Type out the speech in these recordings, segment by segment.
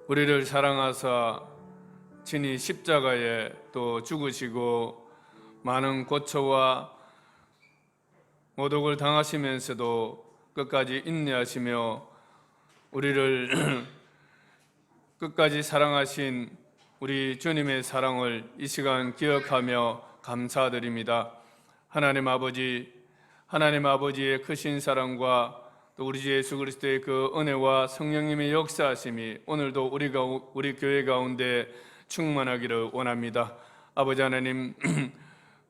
우리를 사랑하사 친히 십자가에 또 죽으시고 많은 고초와 모독을 당하시면서도 끝까지 인내하시며 우리를 끝까지 사랑하신 우리 주님의 사랑을 이 시간 기억하며 감사드립니다. 하나님 아버지의 크신 사랑과 또 우리 주 예수 그리스도의 그 은혜와 성령님의 역사하심이 오늘도 우리 교회 가운데 충만하기를 원합니다. 아버지 하나님,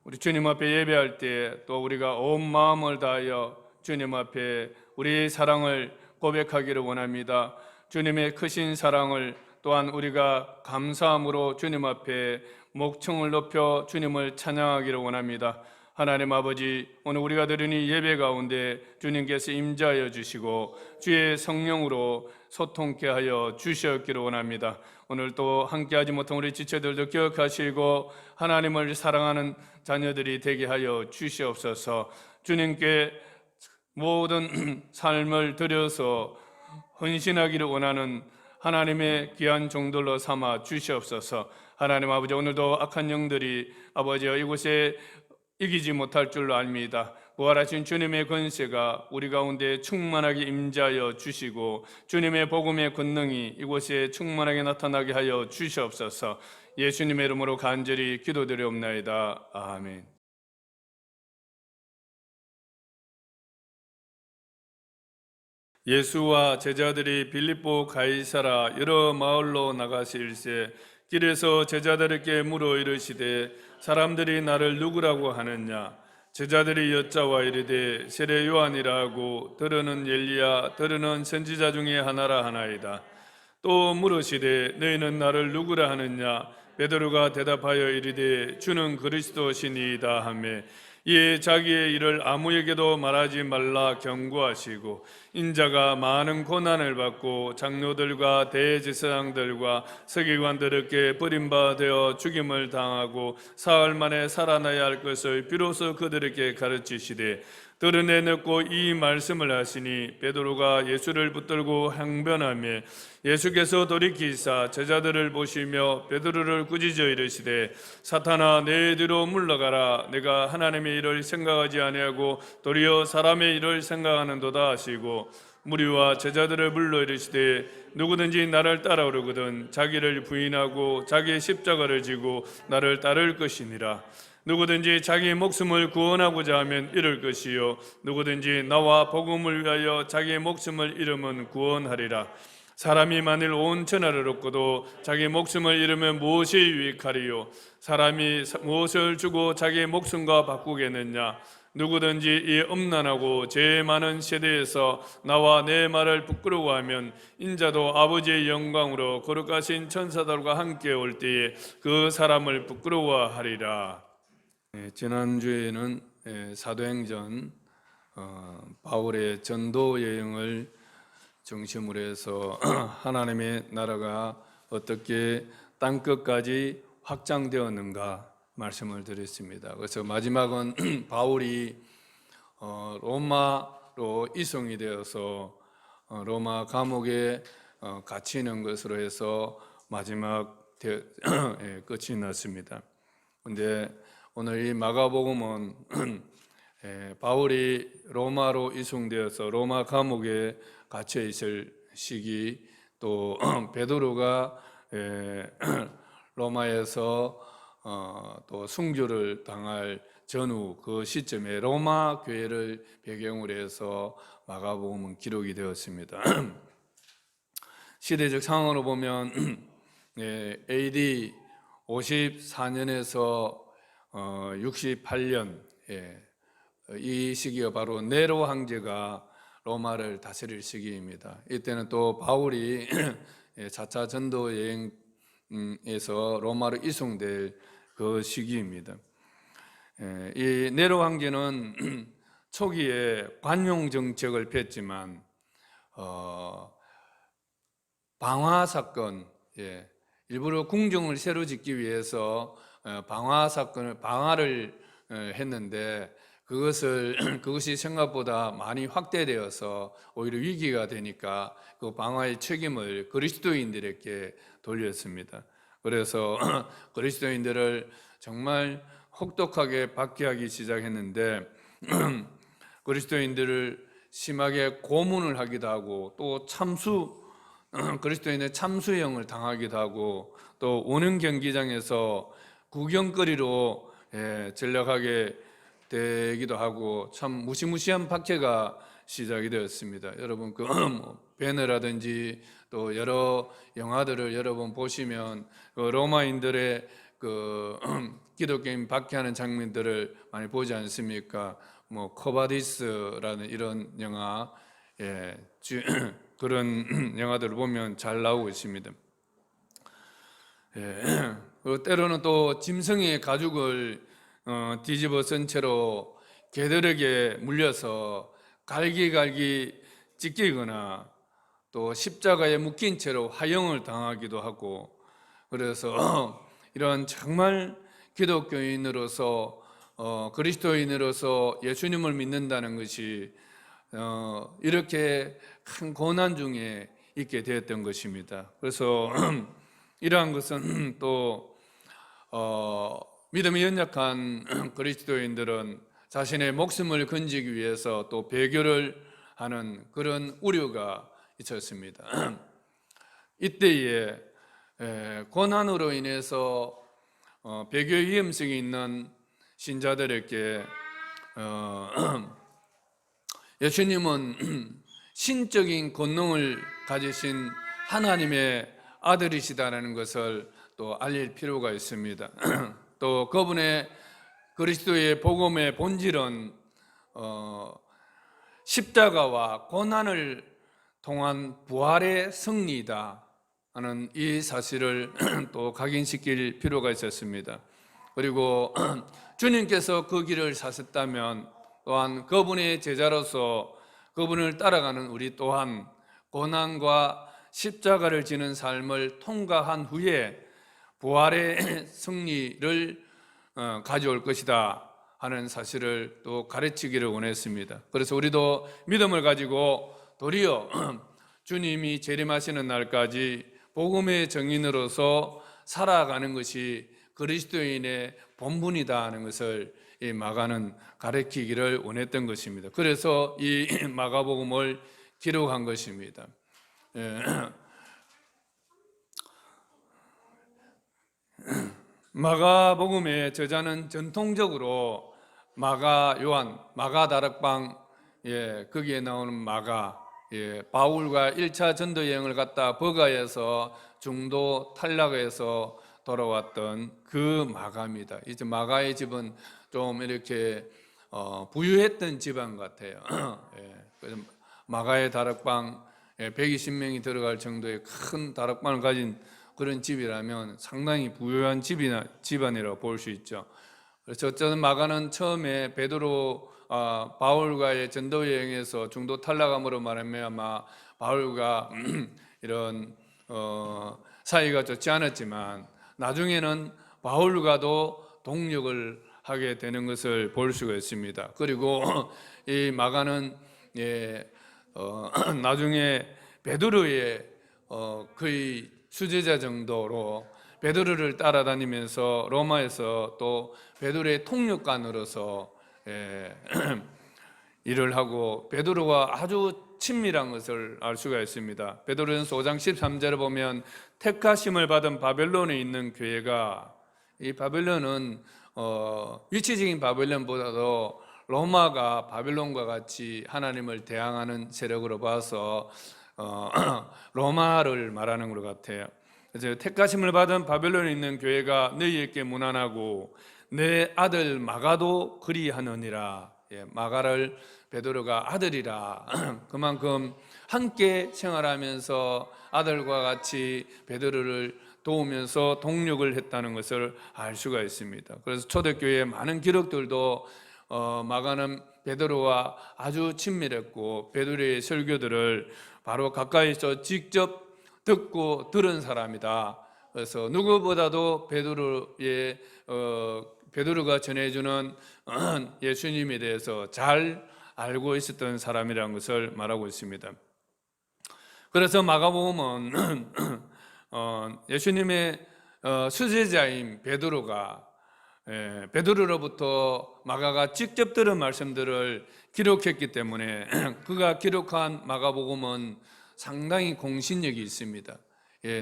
우리 주님 앞에 예배할 때 또 우리가 온 마음을 다하여 주님 앞에 우리의 사랑을 고백하기를 원합니다. 주님의 크신 사랑을 또한 우리가 감사함으로 주님 앞에 목청을 높여 주님을 찬양하기를 원합니다. 하나님 아버지, 오늘 우리가 드리는 예배 가운데 주님께서 임재하여 주시고 주의 성령으로 소통케 하여 주셨기를 원합니다. 오늘 또 함께하지 못한 우리 지체들도 기억하시고 하나님을 사랑하는 자녀들이 되게 하여 주시옵소서. 주님께 모든 삶을 드려서 헌신하기를 원하는 하나님의 귀한 종들로 삼아 주시옵소서. 하나님 아버지, 오늘도 악한 영들이 아버지여 이곳에 이기지 못할 줄로 압니다. 부활하신 주님의 권세가 우리 가운데 충만하게 임재하여 주시고 주님의 복음의 권능이 이곳에 충만하게 나타나게 하여 주시옵소서. 예수님의 이름으로 간절히 기도드리옵나이다. 아멘. 예수와 제자들이 빌립보 가이사라 여러 마을로 나가실새 길에서 제자들에게 물어 이르시되 사람들이 나를 누구라고 하느냐? 제자들이 여짜와 이르되 세례 요한이라 하고 더러는 엘리야 더러는 선지자 중에 하나라 하나이다. 또 물으시되 너희는 나를 누구라 하느냐? 베드로가 대답하여 이르되 주는 그리스도시니이다 하매 이에 자기의 일을 아무에게도 말하지 말라 경고하시고 인자가 많은 고난을 받고 장로들과 대제사장들과 서기관들에게 버림받아 죽임을 당하고 사흘 만에 살아나야 할 것을 비로소 그들에게 가르치시되 들은에 넣고 이 말씀을 하시니 베드로가 예수를 붙들고 항변하며 예수께서 돌이키사 제자들을 보시며 베드로를 꾸짖어 이르시되 사탄아 내 뒤로 물러가라. 내가 하나님의 일을 생각하지 아니하고 도리어 사람의 일을 생각하는도다 하시고 무리와 제자들을 불러 이르시되 누구든지 나를 따라오려거든 자기를 부인하고 자기의 십자가를 지고 나를 따를 것이니라. 누구든지 자기 목숨을 구원하고자 하면 잃을 것이요 누구든지 나와 복음을 위하여 자기의 목숨을 잃으면 구원하리라. 사람이 만일 온 천하를 얻고도 자기 목숨을 잃으면 무엇이 유익하리요? 사람이 무엇을 주고 자기의 목숨과 바꾸겠느냐? 누구든지 이 엄난하고 죄 많은 세대에서 나와 내 말을 부끄러워하면 인자도 아버지의 영광으로 거룩하신 천사들과 함께 올 때에 그 사람을 부끄러워하리라. 지난주에는 사도행전 바울의 전도 여행을 중심으로 해서 하나님의 나라가 어떻게 땅끝까지 확장되었는가 말씀을 드렸습니다. 그래서 마지막은 바울이 로마로 이송이 되어서 로마 감옥에 갇히는 것으로 해서 마지막 끝이 났습니다. 그런데 오늘 이 마가복음은 바울이 로마로 이송되어서 로마 감옥에 갇혀 있을 시기, 또 베드로가 로마에서 또 순교를 당할 전후 그 시점에 로마 교회를 배경으로 해서 마가복음은 기록이 되었습니다. 시대적 상황으로 보면 AD 54년에서 68년 이 시기가 바로 네로 황제가 로마를 다스릴 시기입니다. 이때는 또 바울이 4차 전도 여행에서 로마로 이송될 그 시기입니다. 이 네로 황제는 초기에 관용 정책을 폈지만 방화 사건, 일부러 궁정을 새로 짓기 위해서 방화를 했는데 그것이 생각보다 많이 확대되어서 오히려 위기가 되니까 그 방어의 책임을 그리스도인들에게 돌렸습니다. 그래서 그리스도인들을 정말 혹독하게 박해하기 시작했는데 그리스도인들을 심하게 고문을 하기도 하고 또 그리스도인의 참수형을 당하기도 하고 또 오는 경기장에서 구경거리로 전락하게 되기도 하고 참 무시무시한 박해가 시작이 되었습니다. 여러분 배너라든지 또 여러 영화들을 여러분 보시면 로마인들의 기독교인 박해하는 장면들을 많이 보지 않습니까? 코바디스라는 이런 영화, 그런 영화들을 보면 잘 나오고 있습니다. 그리고 때로는 또 짐승의 가죽을 뒤집어 쓴 채로 개들에게 물려서 갈기갈기 찢기거나 또 십자가에 묶인 채로 화형을 당하기도 하고 그래서 이런 정말 기독교인으로서 그리스도인으로서 예수님을 믿는다는 것이 이렇게 큰 고난 중에 있게 되었던 것입니다. 그래서 이러한 것은 또 믿음이 연약한 그리스도인들은 자신의 목숨을 건지기 위해서 또 배교를 하는 그런 우려가 있었습니다. 이때에 고난으로 인해서 배교 위험성이 있는 신자들에게 예수님은 신적인 권능을 가지신 하나님의 아들이시다라는 것을 또 알릴 필요가 있습니다. 또 그분의 그리스도의 복음의 본질은 십자가와 고난을 통한 부활의 승리이다 하는 이 사실을 또 각인시킬 필요가 있었습니다. 그리고 주님께서 그 길을 사셨다면 또한 그분의 제자로서 그분을 따라가는 우리 또한 고난과 십자가를 지는 삶을 통과한 후에 부활의 승리를 가져올 것이다 하는 사실을 또 가르치기를 원했습니다. 그래서 우리도 믿음을 가지고 도리어 주님이 재림하시는 날까지 복음의 증인으로서 살아가는 것이 그리스도인의 본분이다 하는 것을 이 마가는 가르치기를 원했던 것입니다. 그래서 이 마가복음을 기록한 것입니다. 마가복음의 저자는 전통적으로 마가 요한, 마가 다락방, 거기에 나오는 마가, 바울과 1차 전도 여행을 갔다 버가에서 중도 탈락해서 돌아왔던 그 마가입니다. 이제 마가의 집은 좀 이렇게 부유했던 집안 같아요. 마가의 다락방 120명이 들어갈 정도의 큰 다락방을 가진 그런 집이라면 상당히 부유한 집안이라고 볼 수 있죠. 그래서 어쩌면 마가는 처음에 베드로 바울과의 전도 여행에서 중도 탈락함으로 말하면 바울과 이런 사이가 좋지 않았지만 나중에는 바울과도 동력을 하게 되는 것을 볼 수가 있습니다. 그리고 이 마가는 나중에 베드로의 거의 수제자 정도로 베드로를 따라다니면서 로마에서 또 베드로의 통역관으로서 일을 하고 베드로와 아주 친밀한 것을 알 수가 있습니다. 베드로전서 5장 13절에 보면 택하심을 받은 바벨론에 있는 교회가, 이 바벨론은 위치적인 바벨론보다도 로마가 바벨론과 같이 하나님을 대항하는 세력으로 봐서 로마를 말하는 것 같아요. 그래서 택하심을 받은 바벨론에 있는 교회가 너희에게 문안하고 내 아들 마가도 그리하느니라. 마가를 베드로가 아들이라 그만큼 함께 생활하면서 아들과 같이 베드로를 도우면서 동력을 했다는 것을 알 수가 있습니다. 그래서 초대교회의 많은 기록들도 마가는 베드로와 아주 친밀했고 베드로의 설교들을 바로 가까이서 직접 듣고 들은 사람이다. 그래서 누구보다도 베드로의 베드로가 전해주는 예수님에 대해서 잘 알고 있었던 사람이라는 것을 말하고 있습니다. 그래서 마가복음은 예수님의 수제자인 베드로가 베드로로부터 마가가 직접 들은 말씀들을 기록했기 때문에 그가 기록한 마가복음은 상당히 공신력이 있습니다.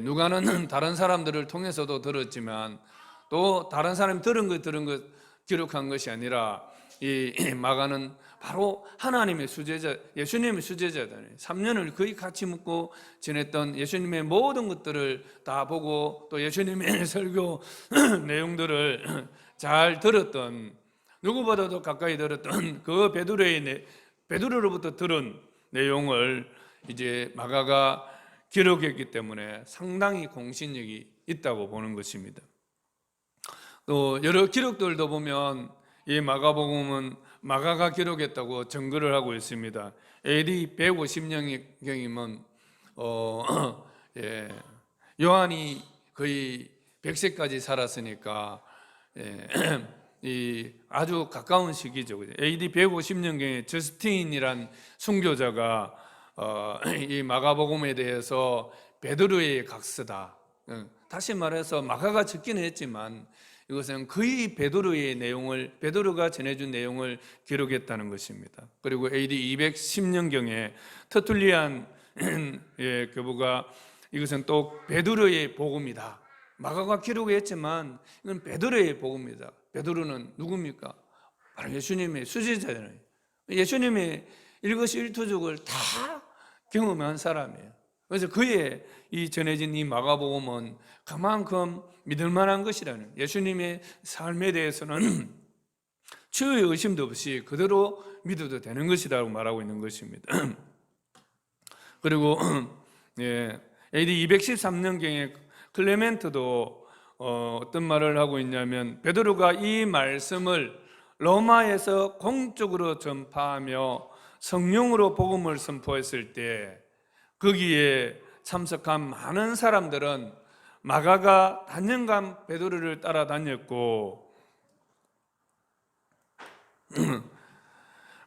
누가는 다른 사람들을 통해서도 들었지만 또 다른 사람이 들은 것 기록한 것이 아니라 이 마가는 바로 하나님의 수제자, 예수님의 수제자잖아요. 3년을 거의 같이 묵고 지냈던 예수님의 모든 것들을 다 보고 또 예수님의 설교 내용들을 잘 들었던, 누구보다도 가까이 들었던 그 베드로로부터 들은 내용을 이제 마가가 기록했기 때문에 상당히 공신력이 있다고 보는 것입니다. 또 여러 기록들도 보면 이 마가복음은 마가가 기록했다고 증거를 하고 있습니다. AD 150년경이면 요한이 거의 100세까지 살았으니까 이 아주 가까운 시기죠. AD 150년경에 저스틴이란 순교자가 이 마가복음에 대해서 베드로의 각서다. 다시 말해서 마가가 적기는 했지만 이것은 거의 베드로가 전해준 내용을 기록했다는 것입니다. 그리고 AD 210년경에 터툴리안 교부가 이것은 또 베드로의 복음이다. 마가가 기록했지만 이건 베드로의 복음이다. 베드로는 누굽니까? 바로 예수님의 수제자잖아요. 예수님의 일거수일투족을 다 경험한 사람이에요. 그래서 그의 이 전해진 이 마가복음은 그만큼 믿을 만한 것이라는, 예수님의 삶에 대해서는 추후의 의심도 없이 그대로 믿어도 되는 것이라고 말하고 있는 것입니다. 그리고 AD 213년경에 클레멘트도 어떤 말을 하고 있냐면, 베드로가 이 말씀을 로마에서 공적으로 전파하며 성령으로 복음을 선포했을 때 거기에 참석한 많은 사람들은 마가가 단연간 베드로를 따라다녔고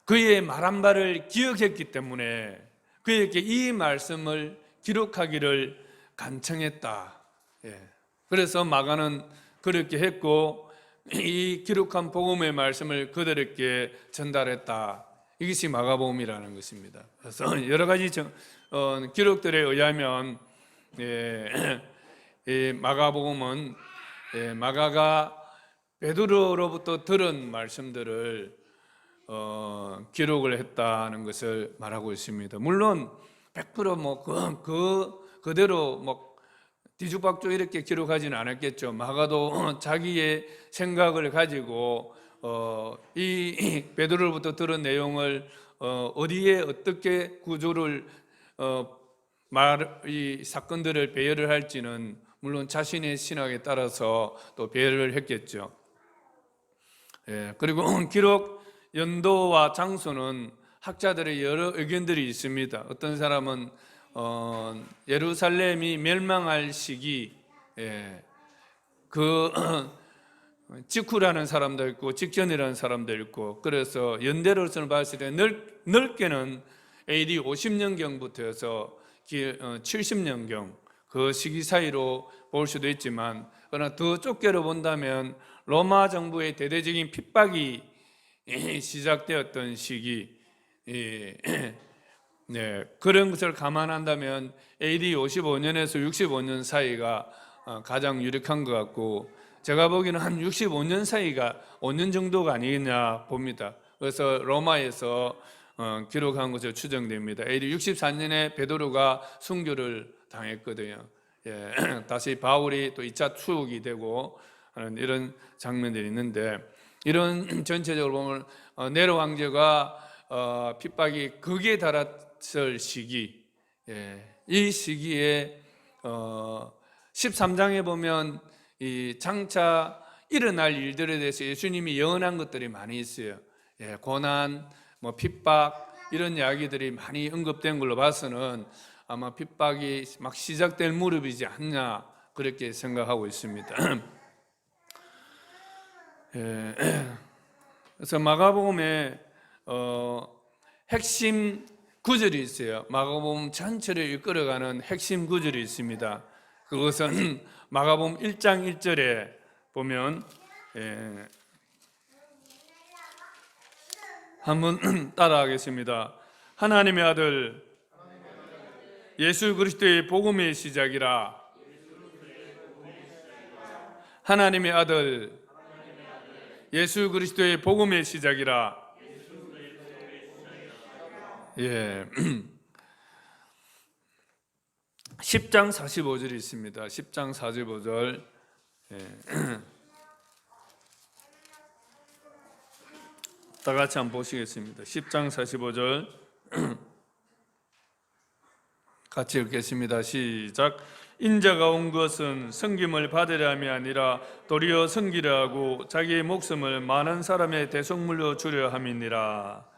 그의 말한 바를 기억했기 때문에 그에게 이 말씀을 기록하기를 간청했다. 그래서 마가는 그렇게 했고 이 기록한 복음의 말씀을 그들에게 전달했다. 이것이 마가복음이라는 것입니다. 그래서 여러 가지 기록들에 의하면 마가복음은 마가가 베드로로부터 들은 말씀들을 기록을 했다는 것을 말하고 있습니다. 물론 100% 그대로 뒤죽박죽 이렇게 기록하지는 않았겠죠. 마가도 자기의 생각을 가지고 이 베드로로부터 들은 내용을 어디에 어떻게 구조를 이 사건들을 배열을 할지는 물론 자신의 신학에 따라서 또 배열을 했겠죠. 그리고 기록 연도와 장소는 학자들의 여러 의견들이 있습니다. 어떤 사람은 예루살렘이 멸망할 시기 그 직후라는 사람도 있고 직전이라는 사람도 있고, 그래서 연대로서는 봤을 때 넓게는 AD 50년경부터 해서 70년경 그 시기 사이로 볼 수도 있지만, 그러나 더 좁게로 본다면 로마 정부의 대대적인 핍박이 시작되었던 시기, 그런 것을 감안한다면 AD 55년에서 65년 사이가 가장 유력한 것 같고, 제가 보기에는 한 65년 사이가 5년 정도가 아니겠냐 봅니다. 그래서 로마에서 기록한 것으로 추정됩니다. AD 64년에 베드로가 순교를 당했거든요. 다시 바울이 또 2차 추억이 되고 하는 이런 장면들이 있는데, 이런 전체적으로 보면 네로 황제가 핍박이 극에 달했을 시기, 이 시기에 13장에 보면 이 장차 일어날 일들에 대해서 예수님이 예언한 것들이 많이 있어요. 고난, 핍박 이런 이야기들이 많이 언급된 걸로 봐서는 아마 핍박이 막 시작될 무렵이지 않냐 그렇게 생각하고 있습니다. 예, 그래서 마가복음에 핵심 구절이 있어요. 마가복음 전체를 이끌어가는 핵심 구절이 있습니다. 그것은 마가복음 1장 1절에 보면 한번 따라하겠습니다. 하나님의 아들 예수 그리스도의 복음의 시작이라. 하나님의 아들 예수 그리스도의 복음의 시작이라. 예. 10장 45절이 있습니다. 10장 45절. 다 같이 한번 보시겠습니다. 10장 45절 같이 읽겠습니다. 시작. 인자가 온 것은 섬김을 받으려 함이 아니라 도리어 섬기려 하고 자기의 목숨을 많은 사람의 대속물로 주려 함이니라.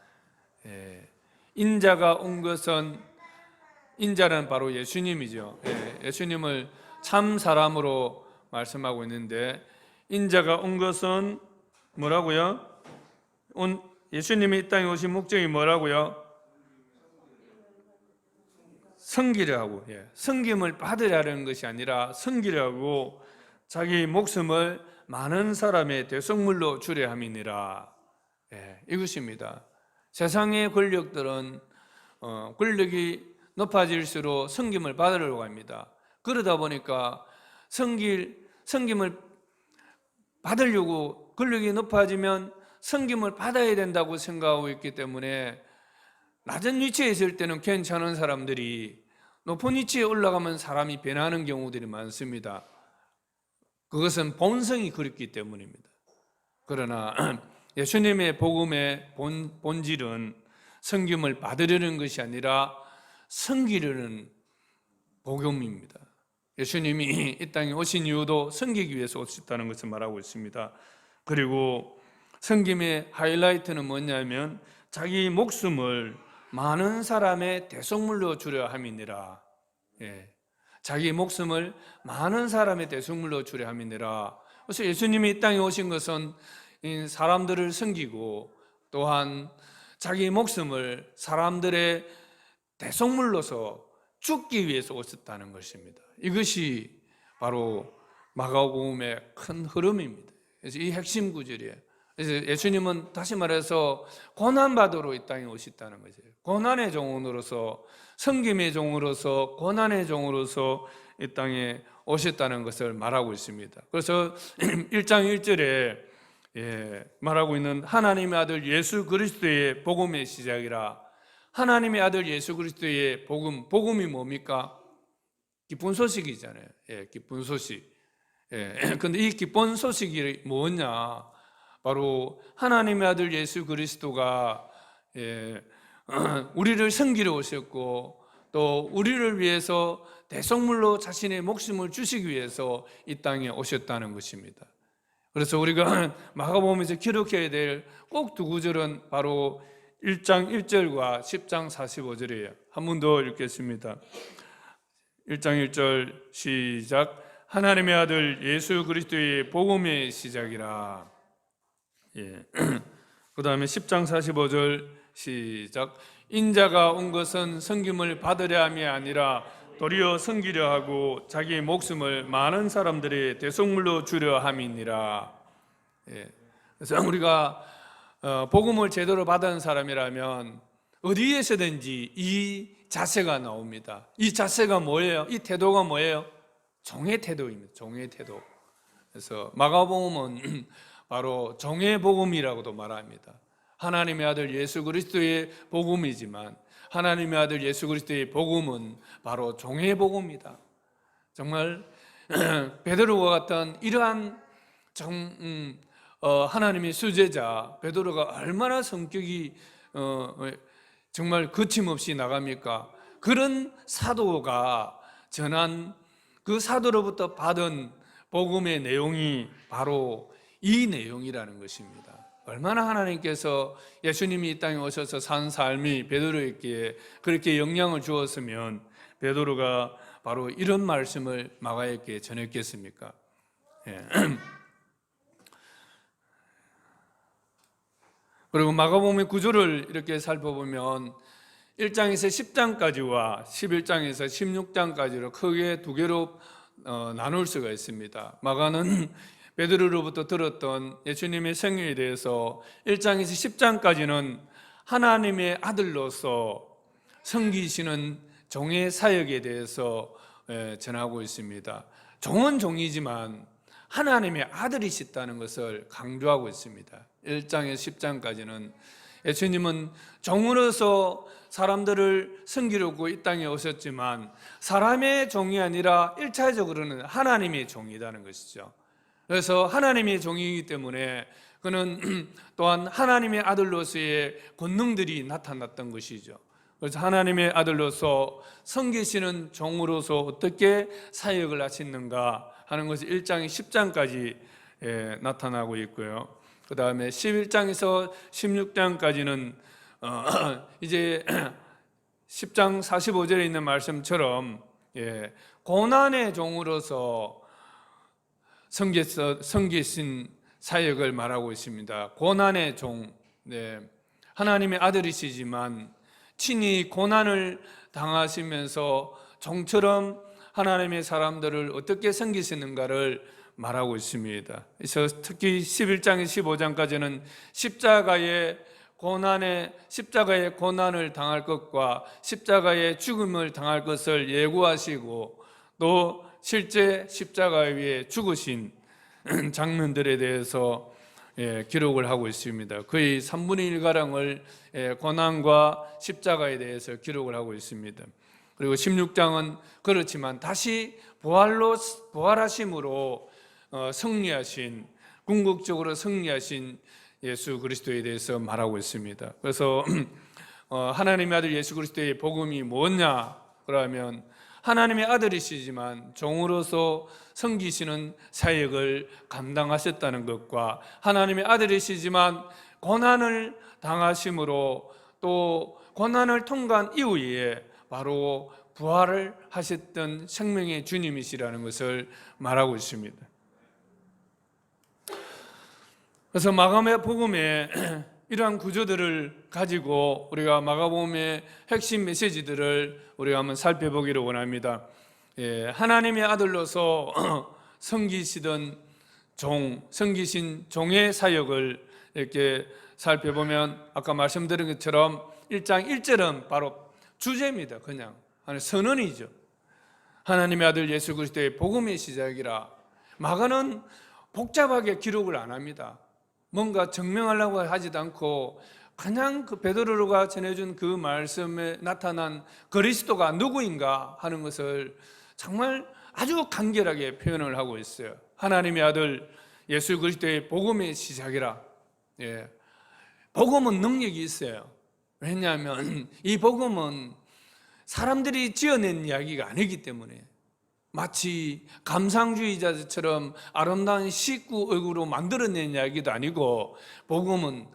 인자가 온 것은, 인자는 바로 예수님이죠. 예수님을 참 사람으로 말씀하고 있는데, 인자가 온 것은 뭐라고요? 예수님이 이 땅에 오신 목적이 뭐라고요? 섬기려 하고, 섬김을 받으려는 것이 아니라 섬기려 하고 자기 목숨을 많은 사람의 대속물로 주려 함이니라. 이것입니다. 세상의 권력들은 권력이 높아질수록 섬김을 받으려고 합니다. 그러다 보니까 섬김을 받으려고 권력이 높아지면 섬김을 받아야 된다고 생각하고 있기 때문에 낮은 위치에 있을 때는 괜찮은 사람들이 높은 위치에 올라가면 사람이 변하는 경우들이 많습니다. 그것은 본성이 그렇기 때문입니다. 그러나 예수님의 복음의 본질은 섬김을 받으려는 것이 아니라 섬기려는 복음입니다. 예수님이 이 땅에 오신 이유도 섬기기 위해서 오셨다는 것을 말하고 있습니다. 그리고 섬김의 하이라이트는 뭐냐면 자기 목숨을 많은 사람의 대속물로 주려 함이니라. 자기 목숨을 많은 사람의 대속물로 주려 함이니라. 그래서 예수님이 이 땅에 오신 것은 사람들을 섬기고 또한 자기 목숨을 사람들의 대속물로서 죽기 위해서 오셨다는 것입니다. 이것이 바로 마가복음의 큰 흐름입니다. 그래서 이 핵심 구절이에요. 그래서 예수님은 다시 말해서 고난받으러 이 땅에 오셨다는 거죠. 고난의 종으로서, 섬김의 종으로서, 고난의 종으로서 이 땅에 오셨다는 것을 말하고 있습니다. 그래서 1장 1절에 말하고 있는 하나님의 아들 예수 그리스도의 복음의 시작이라. 하나님의 아들 예수 그리스도의 복음, 복음이 뭡니까? 기쁜 소식이잖아요. 기쁜 소식. 근데 이 기쁜 소식이 뭐냐? 바로 하나님의 아들 예수 그리스도가 우리를 섬기러 오셨고 또 우리를 위해서 대속물로 자신의 목숨을 주시기 위해서 이 땅에 오셨다는 것입니다. 그래서 우리가 마가복음에서 기록해야 될 꼭 두 구절은 바로 1장 1절과 10장 45절이에요. 한 번 더 읽겠습니다. 1장 1절 시작. 하나님의 아들 예수 그리스도의 복음의 시작이라. 그 다음에 10장 45절 시작. 인자가 온 것은 섬김을 받으려 함이 아니라 도리어 섬기려 하고 자기 목숨을 많은 사람들의 대속물로 주려 함이니라. 그래서 우리가 복음을 제대로 받은 사람이라면 어디에서든지 이 자세가 나옵니다. 이 자세가 뭐예요? 이 태도가 뭐예요? 종의 태도입니다. 종의 태도. 그래서 마가복음은 바로 종의 복음이라고도 말합니다. 하나님의 아들 예수 그리스도의 복음이지만 하나님의 아들 예수 그리스도의 복음은 바로 종의 복음이다. 정말 베드로와 같은 이러한 하나님의 수제자 베드로가 얼마나 성격이 정말 거침없이 나갑니까? 그런 사도가 전한 그 사도로부터 받은 복음의 내용이 바로 이 내용이라는 것입니다. 얼마나 하나님께서 예수님이 이 땅에 오셔서 산 삶이 베드로에게 그렇게 영향을 주었으면 베드로가 바로 이런 말씀을 마가에게 전했겠습니까? 그리고 마가복음 구조를 이렇게 살펴보면 1장에서 10장까지와 11장에서 16장까지로 크게 두 개로 나눌 수가 있습니다. 마가는 베드로로부터 들었던 예수님의 생애에 대해서 1장에서 10장까지는 하나님의 아들로서 섬기시는 종의 사역에 대해서 전하고 있습니다. 종은 종이지만 하나님의 아들이시다는 것을 강조하고 있습니다. 1장에서 10장까지는 예수님은 종으로서 사람들을 섬기려고 이 땅에 오셨지만 사람의 종이 아니라 1차적으로는 하나님의 종이라는 것이죠. 그래서 하나님의 종이기 때문에 그는 또한 하나님의 아들로서의 권능들이 나타났던 것이죠. 그래서 하나님의 아들로서 섬기시는 종으로서 어떻게 사역을 하시는가 하는 것이 1장 10장까지 나타나고 있고요. 그 다음에 11장에서 16장까지는 이제 10장 45절에 있는 말씀처럼 고난의 종으로서 섬기신 사역을 말하고 있습니다. 고난의 종, 하나님의 아들이시지만 친히 고난을 당하시면서 종처럼 하나님의 사람들을 어떻게 섬기시는가를 말하고 있습니다. 그래서 특히 11장에 15장까지는 십자가의 고난을 당할 것과 십자가의 죽음을 당할 것을 예고하시고 또 실제 십자가 위에 죽으신 장면들에 대해서 기록을 하고 있습니다. 거의 3분의 1가량을 고난과 십자가에 대해서 기록을 하고 있습니다. 그리고 16장은 그렇지만 다시 부활하심으로 승리하신, 궁극적으로 승리하신 예수 그리스도에 대해서 말하고 있습니다. 그래서 하나님의 아들 예수 그리스도의 복음이 뭐냐 그러면 하나님의 아들이시지만 종으로서 섬기시는 사역을 감당하셨다는 것과 하나님의 아들이시지만 고난을 당하심으로 또 고난을 통과한 이후에 바로 부활을 하셨던 생명의 주님이시라는 것을 말하고 있습니다. 그래서 마가의 복음에 이러한 구조들을 가지고 우리가 마가복음의 핵심 메시지들을 우리가 한번 살펴보기를 원합니다. 하나님의 아들로서 섬기시던 섬기신 종의 사역을 이렇게 살펴보면 아까 말씀드린 것처럼 1장 1절은 바로 주제입니다. 그냥 선언이죠. 하나님의 아들 예수 그리스도의 복음의 시작이라. 마가는 복잡하게 기록을 안 합니다. 뭔가 증명하려고 하지도 않고 그냥 그 베드로가 전해준 그 말씀에 나타난 그리스도가 누구인가 하는 것을 정말 아주 간결하게 표현을 하고 있어요. 하나님의 아들 예수 그리스도의 복음의 시작이라. 복음은 능력이 있어요. 왜냐하면 이 복음은 사람들이 지어낸 이야기가 아니기 때문에 마치 감상주의자처럼 아름다운 식구역으로 만들어낸 이야기도 아니고 복음은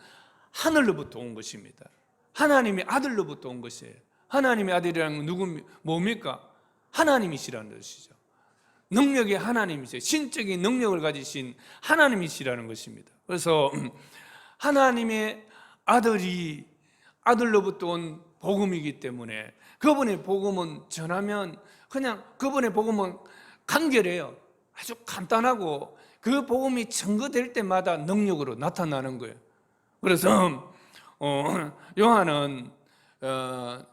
하늘로부터 온 것입니다. 하나님의 아들로부터 온 것이에요. 하나님의 아들이라는 건 뭡니까? 하나님이시라는 것이죠. 능력이 하나님이세요. 신적인 능력을 가지신 하나님이시라는 것입니다. 그래서 하나님의 아들로부터 온 복음이기 때문에 그분의 복음은 전하면 그냥 그분의 복음은 간결해요. 아주 간단하고 그 복음이 증거될 때마다 능력으로 나타나는 거예요. 그래서 요한은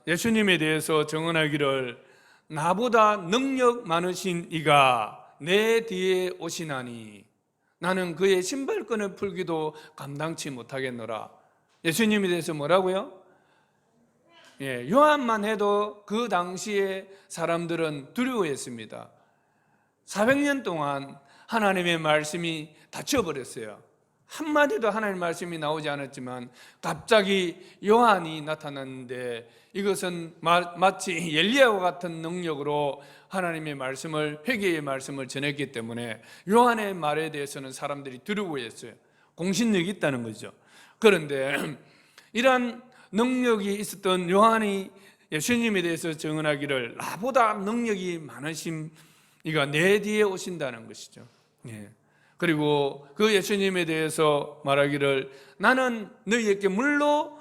예수님에 대해서 증언하기를 나보다 능력 많으신 이가 내 뒤에 오시나니 나는 그의 신발끈을 풀기도 감당치 못하겠노라. 예수님에 대해서 뭐라고요? 요한만 해도 그 당시에 사람들은 두려워했습니다. 400년 동안 하나님의 말씀이 닫혀버렸어요. 한마디도 하나님의 말씀이 나오지 않았지만 갑자기 요한이 나타났는데 이것은 마치 엘리야와 같은 능력으로 하나님의 말씀을, 회개의 말씀을 전했기 때문에 요한의 말에 대해서는 사람들이 두려워했어요. 공신력이 있다는 거죠. 그런데 이러한 능력이 있었던 요한이 예수님에 대해서 증언하기를 나보다 능력이 많으신 이가 내 뒤에 오신다는 것이죠. 그리고 그 예수님에 대해서 말하기를 나는 너희에게 물로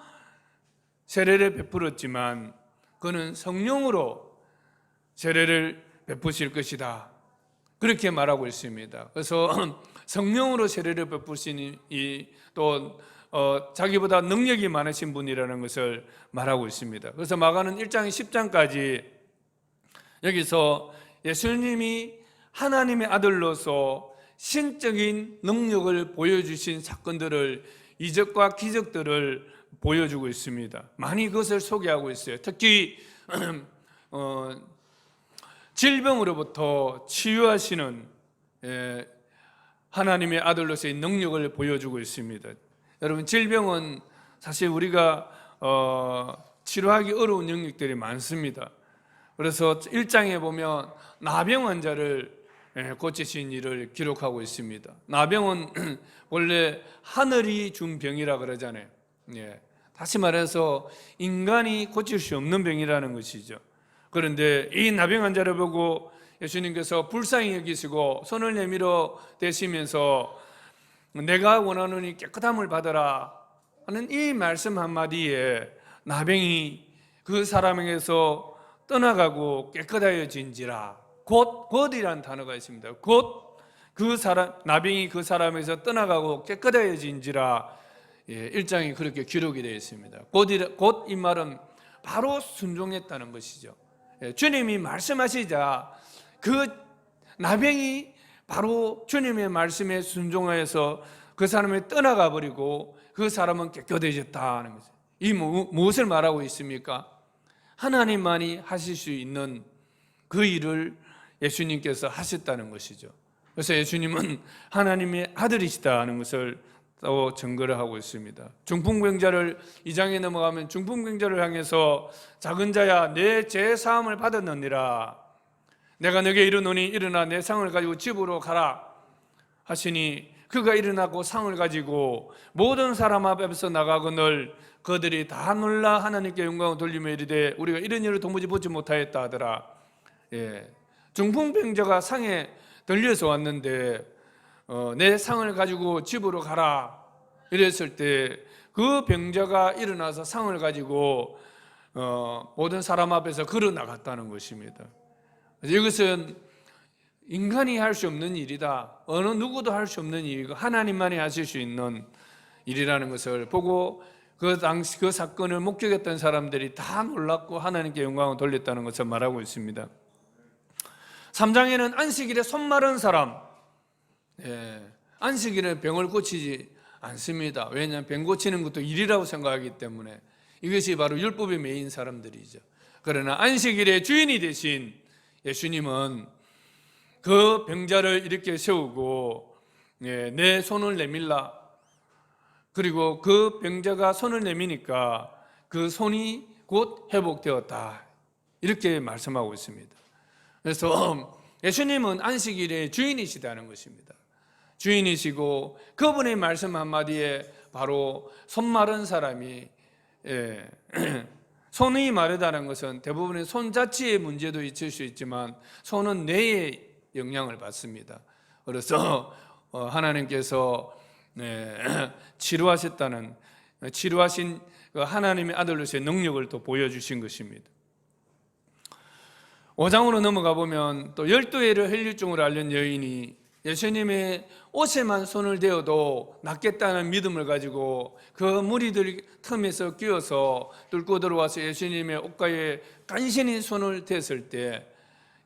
세례를 베풀었지만 그는 성령으로 세례를 베푸실 것이다. 그렇게 말하고 있습니다. 그래서 성령으로 세례를 베푸시니 또 자기보다 능력이 많으신 분이라는 것을 말하고 있습니다. 그래서 마가는 1장 10장까지 여기서 예수님이 하나님의 아들로서 신적인 능력을 보여주신 사건들을, 이적과 기적들을 보여주고 있습니다. 많이 그것을 소개하고 있어요. 특히 질병으로부터 치유하시는 하나님의 아들로서의 능력을 보여주고 있습니다. 여러분, 질병은 사실 우리가 치료하기 어려운 영역들이 많습니다. 그래서 1장에 보면 나병 환자를 고치신 일을 기록하고 있습니다. 나병은 원래 하늘이 준 병이라 그러잖아요. 다시 말해서 인간이 고칠 수 없는 병이라는 것이죠. 그런데 이 나병 환자를 보고 예수님께서 불쌍히 여기시고 손을 내밀어 대시면서 내가 원하노니 깨끗함을 받아라 하는 이 말씀 한마디에 나병이 그 사람에게서 떠나가고 깨끗하여진지라. 곧이라는 단어가 있습니다. 곧 그 사람, 나병이 그 사람에서 떠나가고 깨끗해진지라. 1장이 그렇게 기록이 되어 있습니다. 곧 이 말은 바로 순종했다는 것이죠. 주님이 말씀하시자 그 나병이 바로 주님의 말씀에 순종하여서 그 사람이 떠나가 버리고 그 사람은 깨끗해졌다는 거죠. 이 무엇을 말하고 있습니까? 하나님만이 하실 수 있는 그 일을 예수님께서 하셨다는 것이죠. 그래서 예수님은 하나님의 아들이시다는 것을 또 증거를 하고 있습니다. 중풍병자를 2장에 넘어가면 중풍병자를 향해서 작은 자야 내 죄 사함을 받았느니라. 내가 너에게 이르노니 일어나 내 상을 가지고 집으로 가라 하시니 그가 일어나고 상을 가지고 모든 사람 앞에서 나가거늘 그들이 다 놀라 하나님께 영광을 돌리며 이르되 우리가 이런 일을 도무지 보지 못하였다 하더라. 중풍병자가 상에 들려서 왔는데 내 상을 가지고 집으로 가라 이랬을 때 그 병자가 일어나서 상을 가지고 모든 사람 앞에서 걸어 나갔다는 것입니다. 이것은 인간이 할 수 없는 일이다. 어느 누구도 할 수 없는 일이고 하나님만이 하실 수 있는 일이라는 것을 보고 그 당시 그 사건을 목격했던 사람들이 다 놀랐고 하나님께 영광을 돌렸다는 것을 말하고 있습니다. 3장에는 안식일에 손 마른 사람, 안식일에 병을 고치지 않습니다. 왜냐하면 병 고치는 것도 일이라고 생각하기 때문에 이것이 바로 율법에 매인 사람들이죠. 그러나 안식일의 주인이 되신 예수님은 그 병자를 이렇게 세우고 내 손을 내밀라. 그리고 그 병자가 손을 내미니까 그 손이 곧 회복되었다. 이렇게 말씀하고 있습니다. 그래서 예수님은 안식일의 주인이시다는 것입니다. 주인이시고 그분의 말씀 한마디에 바로 손 마른 사람이 손이 마르다는 것은 대부분의 손 자체의 문제도 있을 수 있지만 손은 뇌에 영향을 받습니다. 그래서 하나님께서 치료하신 하나님의 아들로서의 능력을 또 보여주신 것입니다. 5장으로 넘어가 보면 또 12회를 혈류증으로 앓는 여인이 예수님의 옷에만 손을 대어도 낫겠다는 믿음을 가지고 그 무리들 틈에서 끼어서 뚫고 들어와서 예수님의 옷가에 간신히 손을 댔을 때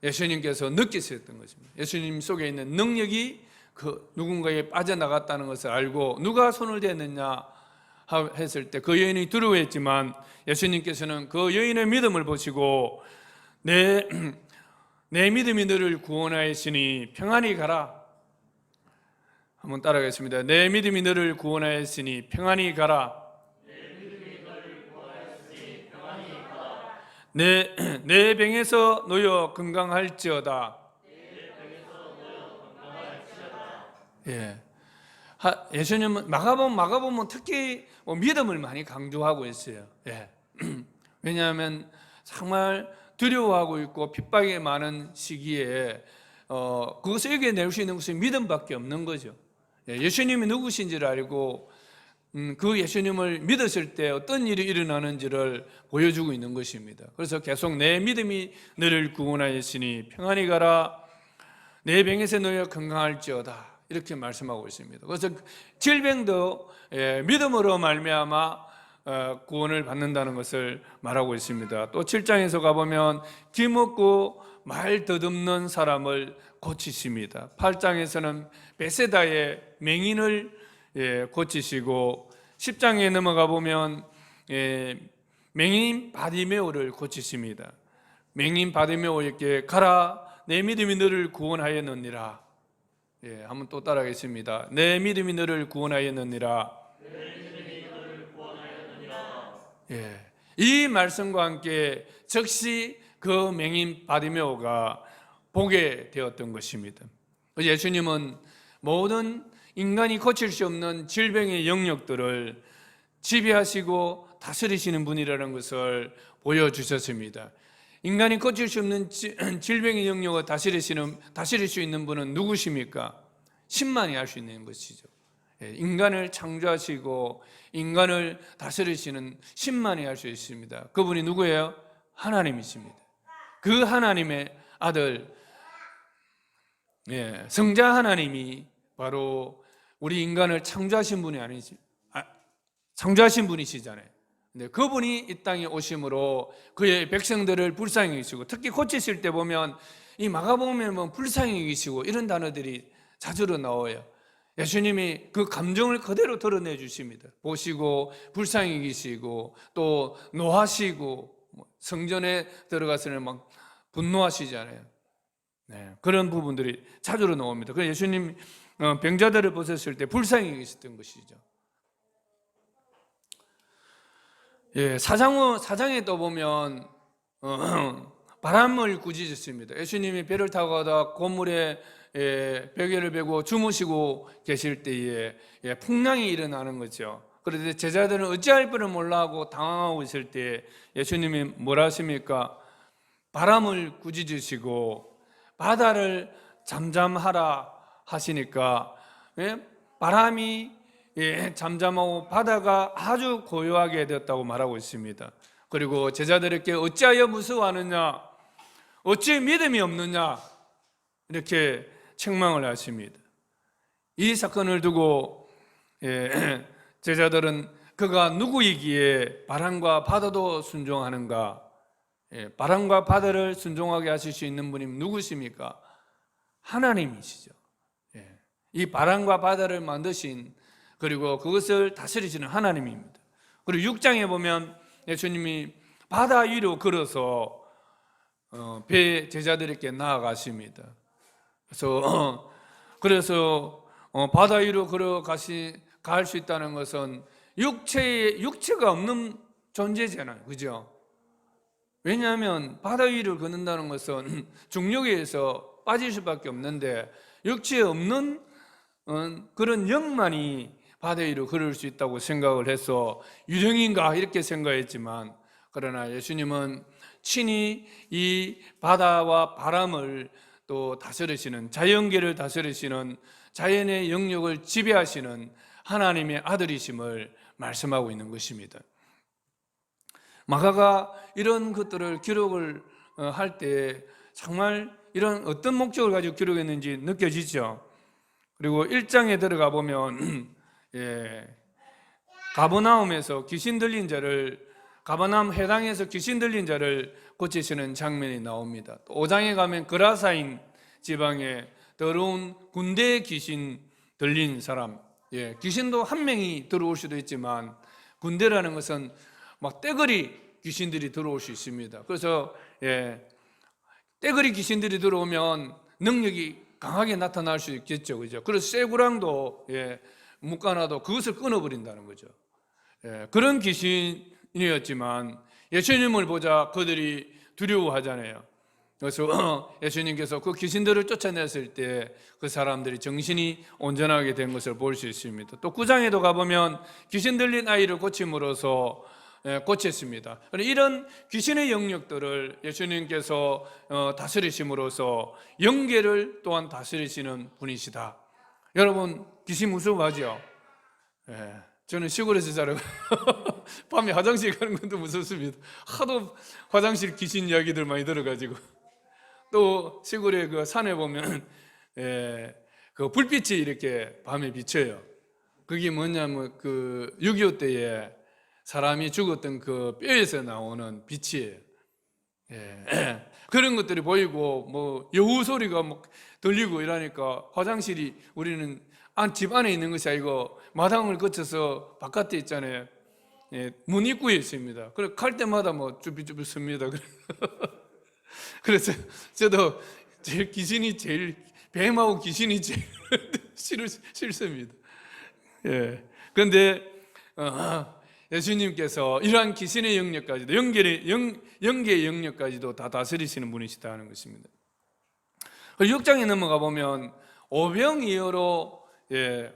예수님께서 느끼셨던 것입니다. 예수님 속에 있는 능력이 그 누군가에 빠져나갔다는 것을 알고 누가 손을 댔느냐 했을 때 그 여인이 두려워했지만 예수님께서는 그 여인의 믿음을 보시고 내 믿음이 너를 구원하였으니 평안히 가라. 한번 따라가겠습니다. 내 믿음이 너를 구원하였으니 평안히 가라. 내 병에서 놓여 건강할지어다. 예수님은 마가복음은 특히 믿음을 많이 강조하고 있어요. 왜냐하면 정말 두려워하고 있고 핍박이 많은 시기에 그것을 이겨낼 수 있는 것은 믿음밖에 없는 거죠. 예수님이 누구신지를 알고 그 예수님을 믿었을 때 어떤 일이 일어나는지를 보여주고 있는 것입니다. 그래서 계속 내 믿음이 너를 구원하였으니 평안히 가라, 내 병에서 너희가 건강할지어다, 이렇게 말씀하고 있습니다. 그래서 질병도 믿음으로 말미암아 구원을 받는다는 것을 말하고 있습니다. 또 7장에서 가보면 기먹고 말 더듬는 사람을 고치십니다. 8장에서는 베세다의 맹인을 고치시고 10장에 넘어가 보면 맹인 바디메오를 고치십니다. 맹인 바디메오에게 가라, 내 믿음이 너를 구원하였느니라. 한번 또 따라하겠습니다. 내 믿음이 너를 구원하였느니라. 이 말씀과 함께 즉시 그 맹인 바디메오가 보게 되었던 것입니다. 예수님은 모든 인간이 고칠 수 없는 질병의 영역들을 지배하시고 다스리시는 분이라는 것을 보여주셨습니다. 인간이 고칠 수 없는 질병의 영역을 다스릴 수 있는 분은 누구십니까? 신만이 할 수 있는 것이죠. 인간을 창조하시고 인간을 다스리시는 신만이 할 수 있습니다. 그분이 누구예요? 하나님이십니다. 그 하나님의 아들 성자 하나님이 바로 우리 인간을 창조하신 분이 창조하신 분이시잖아요. 근데 그분이 이 땅에 오심으로 그의 백성들을 불쌍히 여기시고, 특히 고치실 때 보면 이 마가복음에 불쌍히 여기시고 이런 단어들이 자주로 나와요. 예수님이 그 감정을 그대로 드러내 주십니다. 보시고 불쌍히 여기시고 또 노하시고 성전에 들어가서는 막 분노하시잖아요. 그런 부분들이 자주로 나옵니다. 그래서 예수님 병자들을 보셨을 때 불쌍히 여기셨던 것이죠. 사장에 또 보면 바람을 꾸짖으십니다. 예수님이 배를 타고 가다 고물에 베개를 베고 주무시고 계실 때에 풍랑이 일어나는 거죠. 그런데 제자들은 어찌할 뻔을 몰라하고 당황하고 있을 때 예수님이 뭐라 하십니까? 바람을 꾸짖으시고 바다를 잠잠하라 하시니까 바람이 잠잠하고 바다가 아주 고요하게 되었다고 말하고 있습니다. 그리고 제자들에게 어찌하여 무서워하느냐, 어찌 믿음이 없느냐, 이렇게 책망을 하십니다. 이 사건을 두고 제자들은 그가 누구이기에 바람과 바다도 순종하는가, 바람과 바다를 순종하게 하실 수 있는 분이 누구십니까? 하나님이시죠. 이 바람과 바다를 만드신, 그리고 그것을 다스리시는 하나님입니다. 그리고 6장에 보면 예수님이 바다 위로 걸어서 배 제자들에게 나아가십니다. 그래서 바다 위로 갈 수 있다는 것은 육체가 없는 존재잖아요, 그죠? 왜냐하면 바다 위를 걷는다는 것은 중력에 의해서 빠질 수밖에 없는데 육체에 없는 그런 영만이 바다 위로 걸을 수 있다고 생각을 해서 유령인가 이렇게 생각했지만, 그러나 예수님은 친히 이 바다와 바람을 또 다스리시는, 자연계를 다스리시는, 자연의 영역을 지배하시는 하나님의 아들이심을 말씀하고 있는 것입니다. 마가가 이런 것들을 기록을 할 때 정말 이런 어떤 목적을 가지고 기록했는지 느껴지죠. 그리고 1장에 들어가 보면 가버나움에서 귀신 들린 자를, 가버나움 해당에서 귀신 들린 자를 고치시는 장면이 나옵니다. 또 5장에 가면 그라사인 지방에 더러운 군대 귀신 들린 사람, 귀신도 한 명이 들어올 수도 있지만 군대라는 것은 막 떼거리 귀신들이 들어올 수 있습니다. 그래서 떼거리 귀신들이 들어오면 능력이 강하게 나타날 수 있겠죠, 그죠? 그래서 쇠구랑도 묶어놔도 그것을 끊어버린다는 거죠. 그런 귀신이었지만 예수님을 보자 그들이 두려워하잖아요. 그래서 예수님께서 그 귀신들을 쫓아냈을 때 그 사람들이 정신이 온전하게 된 것을 볼 수 있습니다. 또 9장에도 가보면 귀신 들린 아이를 고침으로써 고쳤습니다. 이런 귀신의 영역들을 예수님께서 다스리심으로써 영계를 또한 다스리시는 분이시다. 여러분, 귀신 무서워하죠? 저는 시골에서 자라고 밤에 화장실 가는 것도 무섭습니다. 하도 화장실 귀신 이야기들 많이 들어가지고. 또 시골에 그 산에 보면 그 불빛이 이렇게 밤에 비쳐요. 그게 뭐냐면 그 6.25 때에 사람이 죽었던 그 뼈에서 나오는 빛이에요. 그런 것들이 보이고 뭐 여우 소리가 막 들리고 이러니까 화장실이 우리는 집 안에 있는 것이 아니고 마당을 거쳐서 바깥에 있잖아요. 문 입구에 있습니다. 그래 갈 때마다 뭐 쭈비쭈비 씁니다. 그래서 저도 제일 뱀하고 귀신이 제일 싫습니다. 그런데 예수님께서 이러한 귀신의 영역까지도 영계의 영역까지도 다 다스리시는 분이시다 하는 것입니다. 6장에 넘어가 보면 오병이어로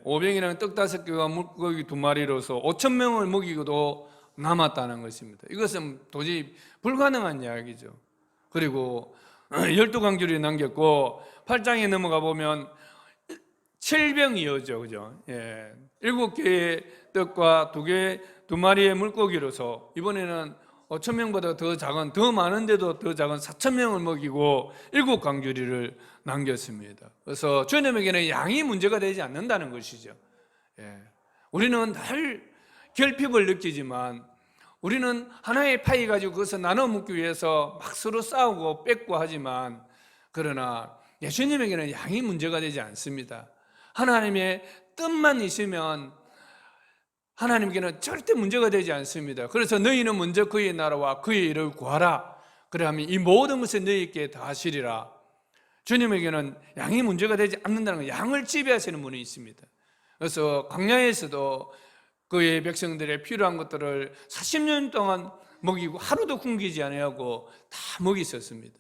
오병이라는 떡 5개와 물고기 2마리로서 5,000명을 먹이고도 남았다는 것입니다. 이것은 도저히 불가능한 이야기죠. 그리고 12강줄이 남겼고 8장에 넘어가 보면 7병이어죠, 그죠? 7개의 떡과 2마리의 물고기로서 이번에는 5,000명보다 더 작은, 더 많은데도 더 작은 4,000명을 먹이고 7강주리를 남겼습니다. 그래서 주님에게는 양이 문제가 되지 않는다는 것이죠. 우리는 늘 결핍을 느끼지만 우리는 하나의 파이 가지고 그것을 나눠 먹기 위해서 막 서로 싸우고 뺏고 하지만, 그러나 예수님에게는 양이 문제가 되지 않습니다. 하나님의 뜻만 있으면 하나님께는 절대 문제가 되지 않습니다. 그래서 너희는 먼저 그의 나라와 그의 일을 구하라. 그러하면 이 모든 것을 너희에게 다 하시리라. 주님에게는 양이 문제가 되지 않는다는 것, 양을 지배하시는 분이 있습니다. 그래서 광야에서도 그의 백성들의 필요한 것들을 40년 동안 먹이고 하루도 굶기지 아니하고 다 먹이셨습니다.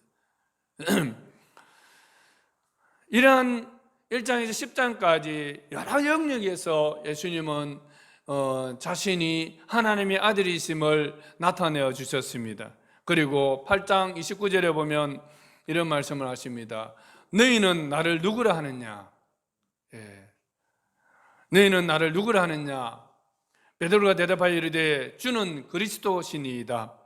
이러한 1장에서 10장까지 여러 영역에서 예수님은 자신이 하나님의 아들이심을 나타내어 주셨습니다. 그리고 8장 29절에 보면 이런 말씀을 하십니다. 너희는 나를 누구라 하느냐? 너희는 나를 누구라 하느냐? 베드로가 대답하여 이르되 주는 그리스도시니이다.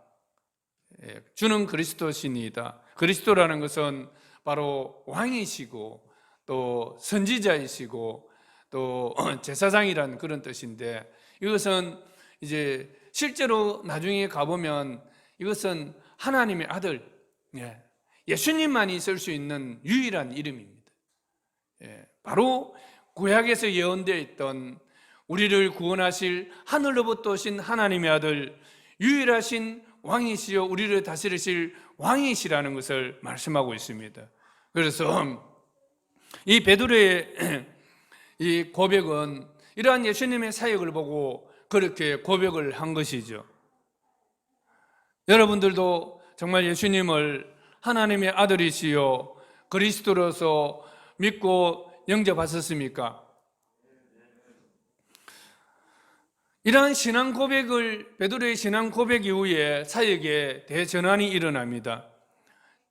주는 그리스도시니이다. 그리스도라는 것은 바로 왕이시고 또 선지자이시고 또 제사장이라는 그런 뜻인데, 이것은 이제 실제로 나중에 가보면 이것은 하나님의 아들, 예수님만이 쓸 수 있는 유일한 이름입니다. 바로 구약에서 예언되어 있던 우리를 구원하실 하늘로부터 오신 하나님의 아들, 유일하신 왕이시여 우리를 다스리실 왕이시라는 것을 말씀하고 있습니다. 그래서 이 베드로의 이 고백은 이러한 예수님의 사역을 보고 그렇게 고백을 한 것이죠. 여러분들도 정말 예수님을 하나님의 아들이시요 그리스도로서 믿고 영접하셨습니까? 이러한 신앙 고백을, 베드로의 신앙 고백 이후에 사역에 대전환이 일어납니다.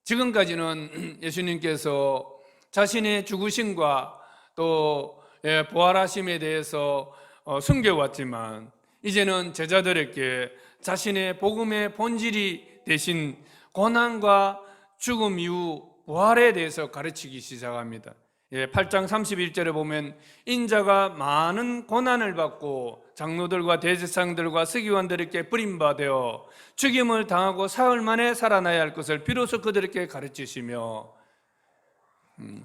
지금까지는 예수님께서 자신의 죽으심과 또 부활하심에 대해서 숨겨왔지만, 이제는 제자들에게 자신의 복음의 본질이 되신 고난과 죽음 이후 부활에 대해서 가르치기 시작합니다. 8장 31절에 보면 인자가 많은 고난을 받고 장로들과 대제사장들과 서기관들에게 버림받아 죽임을 당하고 사흘 만에 살아나야 할 것을 비로소 그들에게 가르치시며,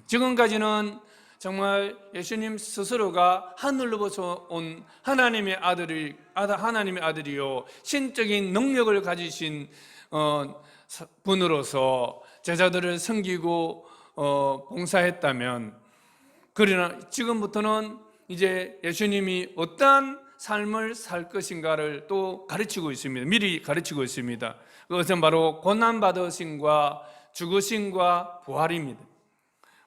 지금까지는 정말 예수님 스스로가 하늘로부터 온 하나님의 아들이요 신적인 능력을 가지신 분으로서 제자들을 섬기고 봉사했다면, 그러나 지금부터는 이제 예수님이 어떠한 삶을 살 것인가를 또 가르치고 있습니다. 미리 가르치고 있습니다. 그것은 바로 고난받으심과 죽으심과 부활입니다.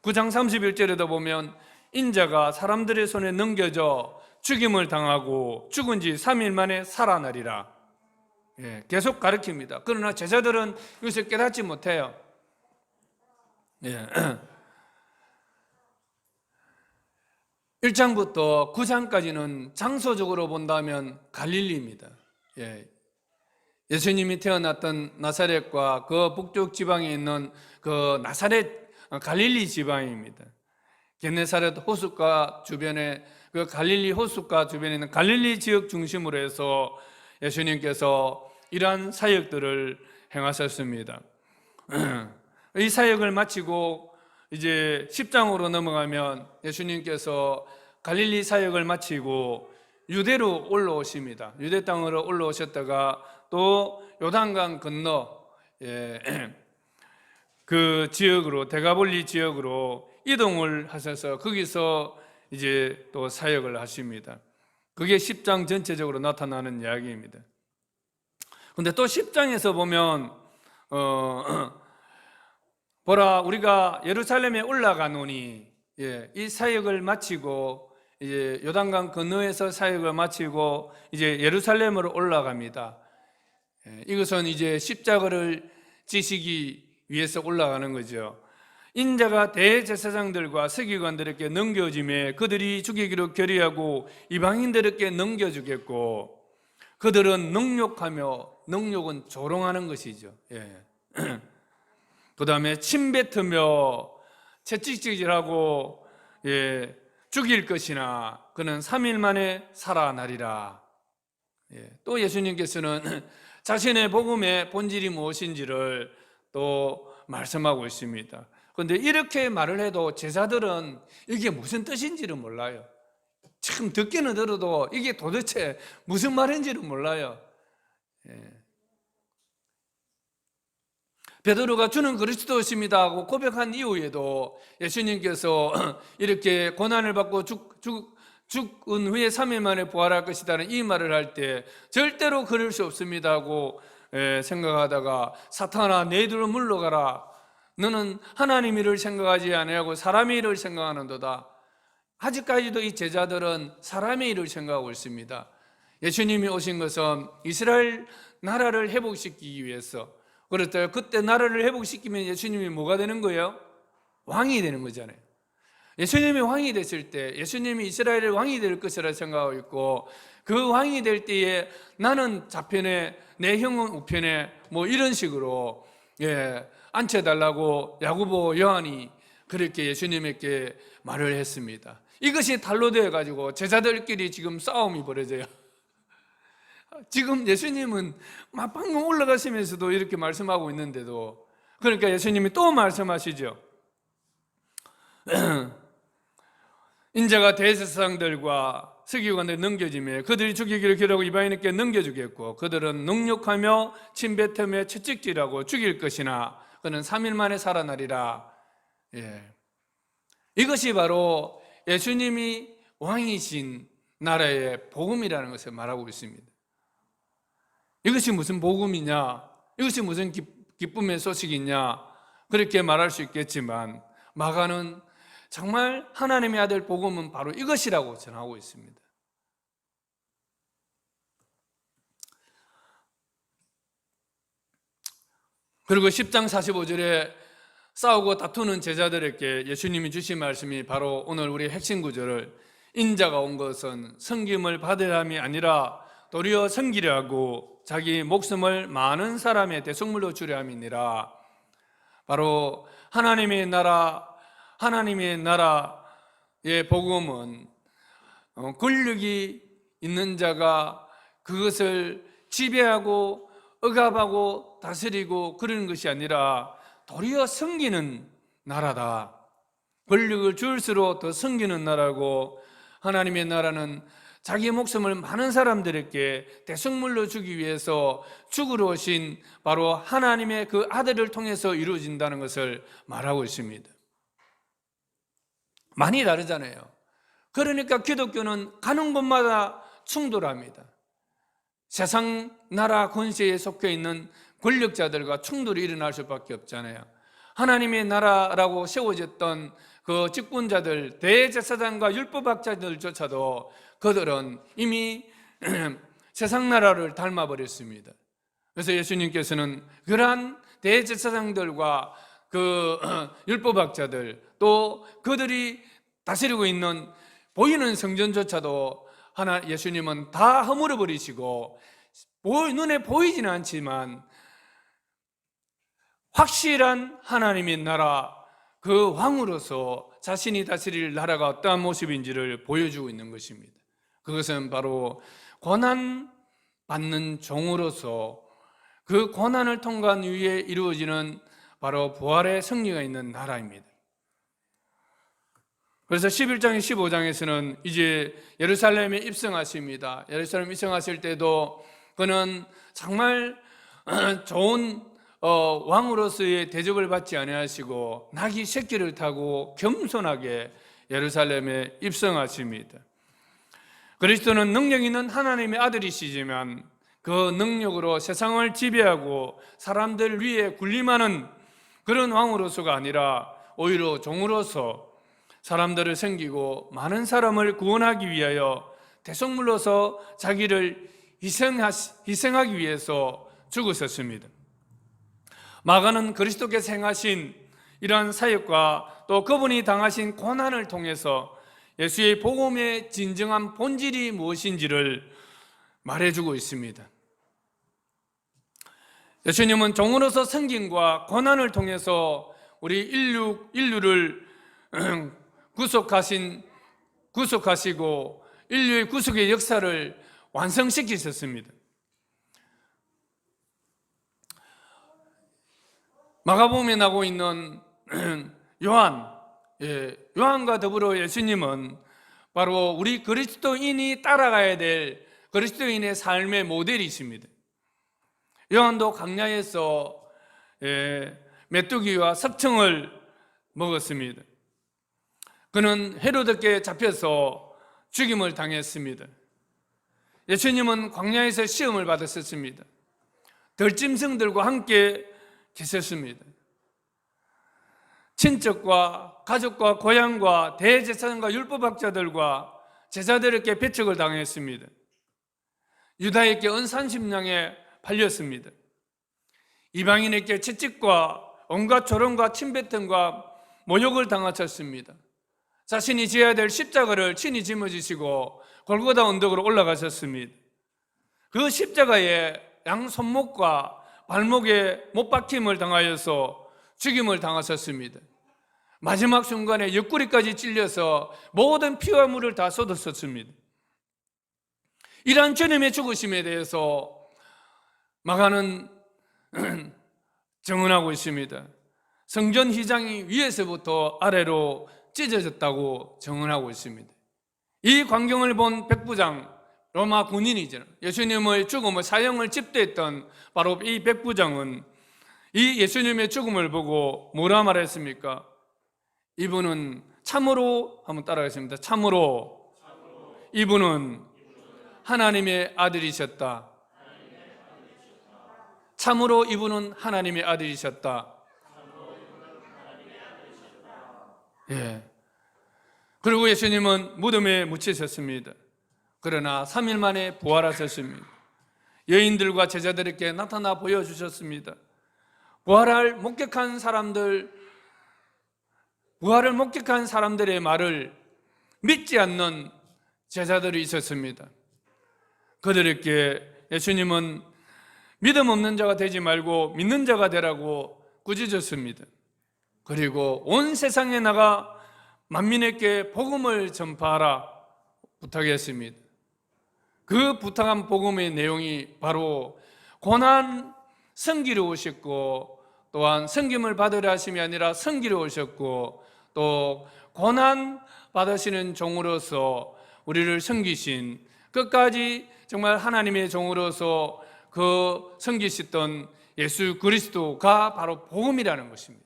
9장 31절에도 보면 인자가 사람들의 손에 넘겨져 죽임을 당하고 죽은 지 3일 만에 살아나리라. 계속 가르칩니다. 그러나 제자들은 이것을 깨닫지 못해요. 1장부터 9장까지는 장소적으로 본다면 갈릴리입니다. 예수님이 태어났던 나사렛과 그 북쪽 지방에 있는 그 나사렛 갈릴리 지방입니다. 게네사렛 호숫가 주변에, 그 갈릴리 호숫가 주변에 있는 갈릴리 지역 중심으로 해서 예수님께서 이러한 사역들을 행하셨습니다. 이 사역을 마치고 이제 10장으로 넘어가면 예수님께서 갈릴리 사역을 마치고 유대로 올라오십니다. 유대 땅으로 올라오셨다가 또 요단강 건너 그 지역으로, 데가볼리 지역으로 이동을 하셔서 거기서 이제 또 사역을 하십니다. 그게 10장 전체적으로 나타나는 이야기입니다. 근데 또 10장에서 보면 보라, 우리가 예루살렘에 올라가노니, 이 사역을 마치고 이제 요단강 건너에서 사역을 마치고 이제 예루살렘으로 올라갑니다. 이것은 이제 십자가를 지시기 위해서 올라가는 거죠. 인자가 대제사장들과 서기관들에게 넘겨짐에 그들이 죽이기로 결의하고 이방인들에게 넘겨주겠고, 그들은 능욕하며, 능욕은 조롱하는 것이죠. 그 다음에 침뱉으며 채찍질하고 죽일 것이나 그는 3일 만에 살아나리라. 또 예수님께서는 자신의 복음의 본질이 무엇인지를 또 말씀하고 있습니다. 그런데 이렇게 말을 해도 제자들은 이게 무슨 뜻인지를 몰라요. 참 듣기는 들어도 이게 도대체 무슨 말인지를 몰라요. 베드로가 주는 그리스도십니다 하고 고백한 이후에도 예수님께서 이렇게 고난을 받고 죽은 후에 3일 만에 부활할 것이라는 이 말을 할 때 절대로 그럴 수 없습니다 하고 생각하다가, 사탄아 너희들로 물러가라, 너는 하나님 일을 생각하지 아니하고 사람의 일을 생각하는도다. 아직까지도 이 제자들은 사람의 일을 생각하고 있습니다. 예수님이 오신 것은 이스라엘 나라를 회복시키기 위해서, 그렇다. 그때 나라를 회복시키면 예수님이 뭐가 되는 거예요? 왕이 되는 거잖아요. 예수님이 왕이 됐을 때 예수님이 이스라엘의 왕이 될 것이라 생각하고 있고, 그 왕이 될 때에 나는 좌편에 내 형은 우편에 뭐 이런 식으로 앉혀달라고 야고보 요한이 그렇게 예수님에게 말을 했습니다. 이것이 달로 되어가지고 제자들끼리 지금 싸움이 벌어져요. 지금 예수님은 막 방금 올라가시면서도 이렇게 말씀하고 있는데도, 그러니까 예수님이 또 말씀하시죠. 인자가 대제사장들과 서기관들에 넘겨지며 그들이 죽이기를 결하고 이방인에게 넘겨주겠고, 그들은 능욕하며 침뱉으며 채찍질하고 죽일 것이나 그는 3일 만에 살아나리라. 이것이 바로 예수님이 왕이신 나라의 복음이라는 것을 말하고 있습니다. 이것이 무슨 복음이냐, 이것이 무슨 기쁨의 소식이냐, 그렇게 말할 수 있겠지만 마가는 정말 하나님의 아들 복음은 바로 이것이라고 전하고 있습니다. 그리고 10장 45절에 싸우고 다투는 제자들에게 예수님이 주신 말씀이 바로 오늘 우리의 핵심 구절을, 인자가 온 것은 섬김을 받으려 함이 아니라 도리어 섬기려 하고 자기 목숨을 많은 사람의 대속물로 주려 함이니라. 바로 하나님의 나라의 복음은 권력이 있는 자가 그것을 지배하고 억압하고 다스리고 그러는 것이 아니라 도리어 섬기는 나라다. 권력을 줄수록 더 섬기는 나라고, 하나님의 나라는 자기의 목숨을 많은 사람들에게 대속물로 주기 위해서 죽으러 오신 바로 하나님의 그 아들을 통해서 이루어진다는 것을 말하고 있습니다. 많이 다르잖아요. 그러니까 기독교는 가는 곳마다 충돌합니다. 세상 나라 권세에 속해 있는 권력자들과 충돌이 일어날 수밖에 없잖아요. 하나님의 나라라고 세워졌던 그 직분자들, 대제사장과 율법학자들조차도 그들은 이미 세상 나라를 닮아버렸습니다. 그래서 예수님께서는 그러한 대제사장들과 그 율법학자들, 또 그들이 다스리고 있는 보이는 성전조차도 예수님은 다 허물어 버리시고, 눈에 보이지는 않지만 확실한 하나님의 나라, 그 왕으로서 자신이 다스릴 나라가 어떠한 모습인지를 보여주고 있는 것입니다. 그것은 바로 고난 받는 종으로서 그 고난을 통과한 이후에 이루어지는 바로 부활의 승리가 있는 나라입니다. 그래서 11장 15장에서는 이제 예루살렘에 입성하십니다. 예루살렘 입성하실 때도 그는 정말 좋은 왕으로서의 대접을 받지 아니하시고 나귀 새끼를 타고 겸손하게 예루살렘에 입성하십니다. 그리스도는 능력 있는 하나님의 아들이시지만 그 능력으로 세상을 지배하고 사람들 위에 군림하는 그런 왕으로서가 아니라 오히려 종으로서 사람들을 섬기고 많은 사람을 구원하기 위하여 대속물로서 자기를 희생하기 위해서 죽으셨습니다. 마가는 그리스도께서 행하신 이러한 사역과 또 그분이 당하신 고난을 통해서 예수의 복음의 진정한 본질이 무엇인지를 말해주고 있습니다. 예수님은 종으로서 섬김과 고난을 통해서 우리 인류를 구속하시고 인류의 구속의 역사를 완성시키셨습니다. 마가복음에 나오고 있는 요한과 더불어 예수님은 바로 우리 그리스도인이 따라가야 될 그리스도인의 삶의 모델이십니다. 요한도 광야에서 메뚜기와 석청을 먹었습니다. 그는 헤로드께 잡혀서 죽임을 당했습니다. 예수님은 광야에서 시험을 받았었습니다. 들짐승들과 함께 계셨습니다. 친척과 가족과 고향과 대제사장과 율법학자들과 제자들에게 배척을 당했습니다. 유다에게 은산심령에 팔렸습니다. 이방인에게 채찍과 온갖 조롱과 침뱉음과 모욕을 당하셨습니다. 자신이 지어야 될 십자가를 친히 짊어지시고 골고다 언덕으로 올라가셨습니다. 그 십자가에 양 손목과 발목에 못 박힘을 당하여서 죽임을 당하셨습니다. 마지막 순간에 옆구리까지 찔려서 모든 피와 물을 다 쏟았었습니다. 이러한 주님의 죽으심에 대해서 마가는 증언하고 있습니다. 성전 휘장이 위에서부터 아래로 찢어졌다고 증언하고 있습니다. 이 광경을 본 백부장, 로마 군인이죠. 예수님의 죽음을 사형을 집대했던 바로 이 백부장은 이 예수님의 죽음을 보고 뭐라 말했습니까? 이분은 참으로, 한번 따라하겠습니다. 참으로 이분은 하나님의 아들이셨다. 참으로 이분은 하나님의 아들이셨다. 예. 그리고 예수님은 무덤에 묻히셨습니다. 그러나 3일 만에 부활하셨습니다. 여인들과 제자들에게 나타나 보여주셨습니다. 부활을 목격한 사람들의 말을 믿지 않는 제자들이 있었습니다. 그들에게 예수님은 믿음 없는 자가 되지 말고 믿는 자가 되라고 꾸짖었습니다. 그리고 온 세상에 나가 만민에게 복음을 전파하라 부탁했습니다. 그 부탁한 복음의 내용이 바로 고난 섬기러 오셨고, 또한 섬김을 받으려 하심이 아니라 섬기러 오셨고, 또 고난 받으시는 종으로서 우리를 섬기신, 끝까지 정말 하나님의 종으로서 그 섬기셨던 예수 그리스도가 바로 복음이라는 것입니다.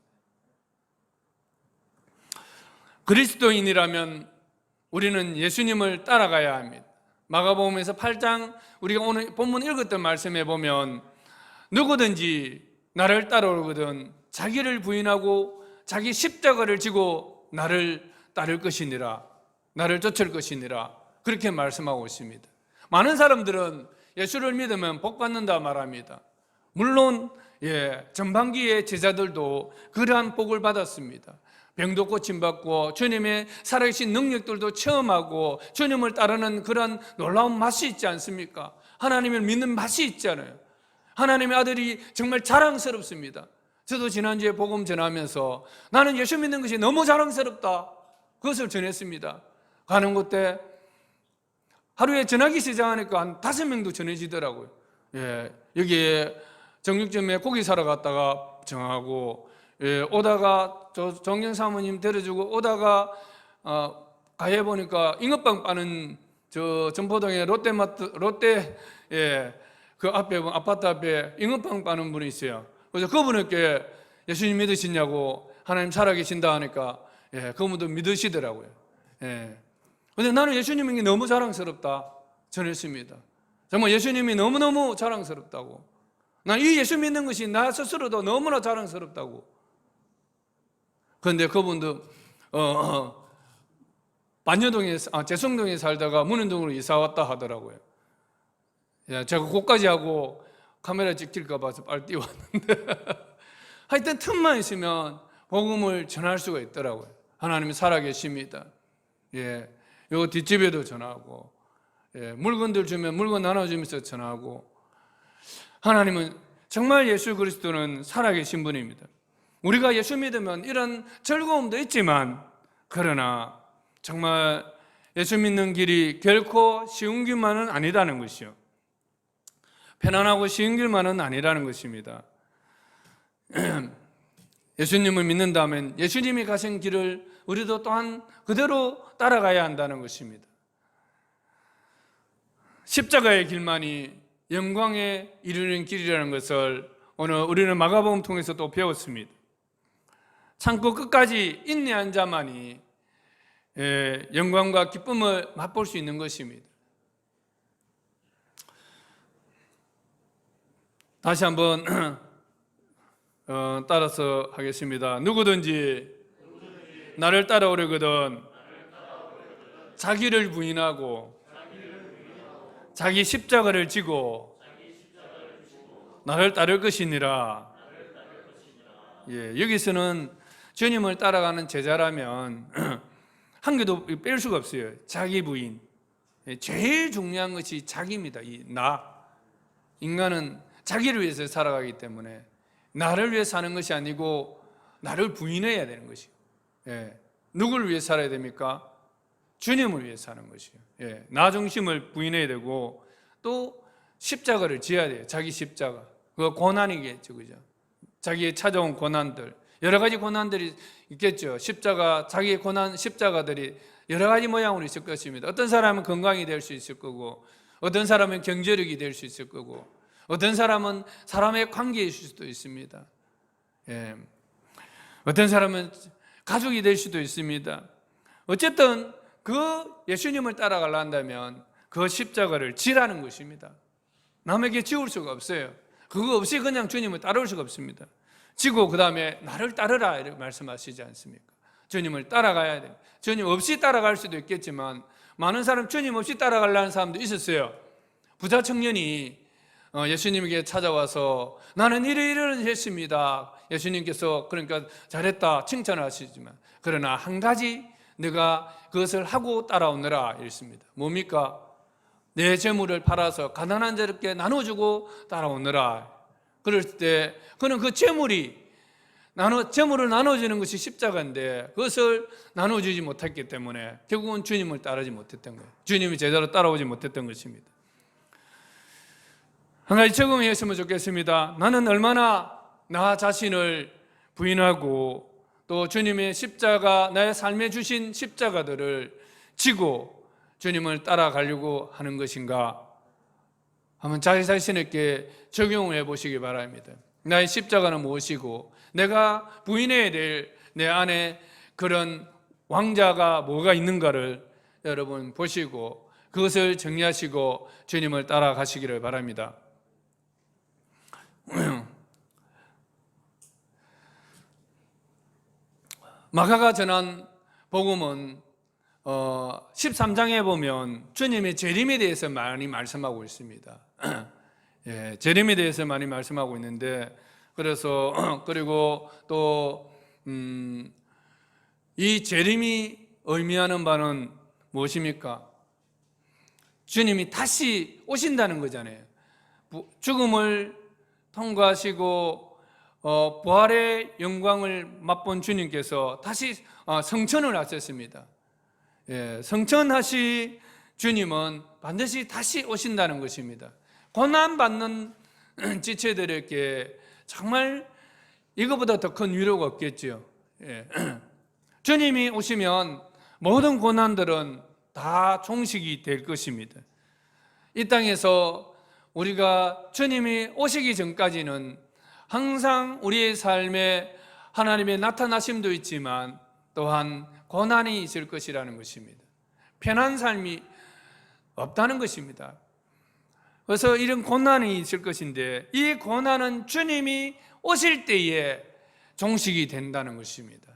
그리스도인이라면 우리는 예수님을 따라가야 합니다. 마가복음에서 8장 우리가 오늘 본문 읽었던 말씀에 보면 누구든지 나를 따라오거든 자기를 부인하고 자기 십자가를 지고 나를 따를 것이니라, 나를 쫓을 것이니라, 그렇게 말씀하고 있습니다. 많은 사람들은 예수를 믿으면 복 받는다 말합니다. 물론 전반기의 제자들도 그러한 복을 받았습니다. 병도 고침받고 주님의 살아계신 능력들도 체험하고 주님을 따르는 그런 놀라운 맛이 있지 않습니까? 하나님을 믿는 맛이 있잖아요. 하나님의 아들이 정말 자랑스럽습니다. 저도 지난주에 복음 전하면서 나는 예수 믿는 것이 너무 자랑스럽다, 그것을 전했습니다. 가는 곳에 하루에 전하기 시작하니까 한 5명도 전해지더라고요. 여기에 정육점에 고기 사러 갔다가 정하고, 오다가 정경 사모님 데려주고 오다가 가해 보니까 잉어빵 빠는 저 전포동에 롯데 그 앞에 아파트 앞에 잉어빵 빠는 분이 있어요. 그래서 그분에게 예수님 믿으시냐고, 하나님 살아계신다 하니까 그분도 믿으시더라고요. 근데 나는 예수님이 너무 자랑스럽다 전했습니다. 정말 예수님이 너무너무 자랑스럽다고, 난 이 예수 믿는 것이 나 스스로도 너무나 자랑스럽다고. 그런데 그분도 반여동에 재성동에 살다가 문현동으로 이사 왔다 하더라고요. 제가 그것까지 하고 카메라 찍힐까 봐서 빨리 뛰어왔는데 하여튼 틈만 있으면 복음을 전할 수가 있더라고요. 하나님이 살아계십니다. 요 뒷집에도 전하고, 물건들 주면 물건 나눠주면서 전하고, 하나님은 정말 예수 그리스도는 살아계신 분입니다. 우리가 예수 믿으면 이런 즐거움도 있지만, 그러나 정말 예수 믿는 길이 결코 쉬운 길만은 아니다는 것이요, 편안하고 쉬운 길만은 아니라는 것입니다. 예수님을 믿는다면 예수님이 가신 길을 우리도 또한 그대로 따라가야 한다는 것입니다. 십자가의 길만이 영광에 이르는 길이라는 것을 오늘 우리는 마가복음 통해서 또 배웠습니다. 참고 끝까지 인내한 자만이 영광과 기쁨을 맛볼 수 있는 것입니다. 다시 한번 따라서 하겠습니다. 누구든지 나를 따라오려거든 자기를 부인하고 자기 십자가를 지고 나를 따를 것이니라. 여기서는 주님을 따라가는 제자라면 한 개도 뺄 수가 없어요. 자기 부인. 제일 중요한 것이 자기입니다. 인간은 자기를 위해서 살아가기 때문에 나를 위해 사는 것이 아니고 나를 부인해야 되는 것이에요. 누구를 위해 살아야 됩니까? 주님을 위해 사는 것이에요. 나 중심을 부인해야 되고, 또 십자가를 지어야 돼요. 자기 십자가. 그거 고난이겠죠, 그죠? 자기의 찾아온 고난들, 여러 가지 고난들이 있겠죠. 자기의 고난, 십자가들이 여러 가지 모양으로 있을 것입니다. 어떤 사람은 건강이 될 수 있을 거고, 어떤 사람은 경제력이 될 수 있을 거고, 어떤 사람은 사람의 관계일 수도 있습니다. 어떤 사람은 가족이 될 수도 있습니다. 어쨌든 그 예수님을 따라가려 한다면 그 십자가를 지라는 것입니다. 남에게 지울 수가 없어요. 그거 없이 그냥 주님을 따라올 수가 없습니다. 지고 그 다음에 나를 따르라 이렇게 말씀하시지 않습니까? 주님을 따라가야 돼요. 주님 없이 따라갈 수도 있겠지만, 많은 사람 주님 없이 따라가려는 사람도 있었어요. 부자 청년이 예수님에게 찾아와서 나는 이러이러는 했습니다. 예수님께서 그러니까 잘했다 칭찬을 하시지만, 그러나 한 가지 내가 그것을 하고 따라오느라 이랬습니다. 뭡니까? 내 재물을 팔아서 가난한 자들께 나눠주고 따라오느라. 그럴 때 그는 그 재물을 나눠주는 것이 십자가인데 그것을 나눠주지 못했기 때문에 결국은 주님을 따르지 못했던 거예요. 주님이 제대로 따라오지 못했던 것입니다. 한 가지 적용해 했으면 좋겠습니다. 나는 얼마나 나 자신을 부인하고 또 주님의 십자가, 나의 삶에 주신 십자가들을 지고 주님을 따라가려고 하는 것인가? 한번 자기 자신에게 적용을 해보시기 바랍니다. 나의 십자가는 무엇이고 내가 부인해야 될 내 안에 그런 왕자가 뭐가 있는가를 여러분 보시고 그것을 정리하시고 주님을 따라가시기를 바랍니다. 마가가 전한 복음은 13장에 보면 주님의 재림에 대해서 많이 말씀하고 있습니다. 재림에 대해서 많이 말씀하고 있는데, 그래서 그리고 또 이 재림이 의미하는 바는 무엇입니까? 주님이 다시 오신다는 거잖아요. 죽음을 통과하시고 부활의 영광을 맛본 주님께서 다시 성천을 하셨습니다. 성천하시 주님은 반드시 다시 오신다는 것입니다. 고난받는 지체들에게 정말 이거보다 더 큰 위로가 없겠죠. 주님이 오시면 모든 고난들은 다 종식이 될 것입니다. 이 땅에서 우리가 주님이 오시기 전까지는 항상 우리의 삶에 하나님의 나타나심도 있지만 또한 고난이 있을 것이라는 것입니다. 편한 삶이 없다는 것입니다. 그래서 이런 고난이 있을 것인데, 이 고난은 주님이 오실 때에 종식이 된다는 것입니다.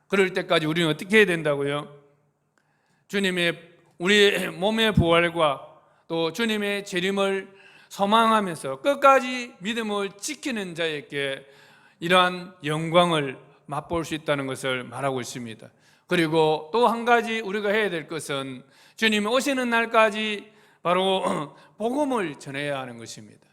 그럴 때까지 우리는 어떻게 해야 된다고요? 주님의 우리의 몸의 부활과 또 주님의 재림을 소망하면서 끝까지 믿음을 지키는 자에게 이러한 영광을 맛볼 수 있다는 것을 말하고 있습니다. 그리고 또 한 가지 우리가 해야 될 것은 주님이 오시는 날까지 바로 복음을 전해야 하는 것입니다.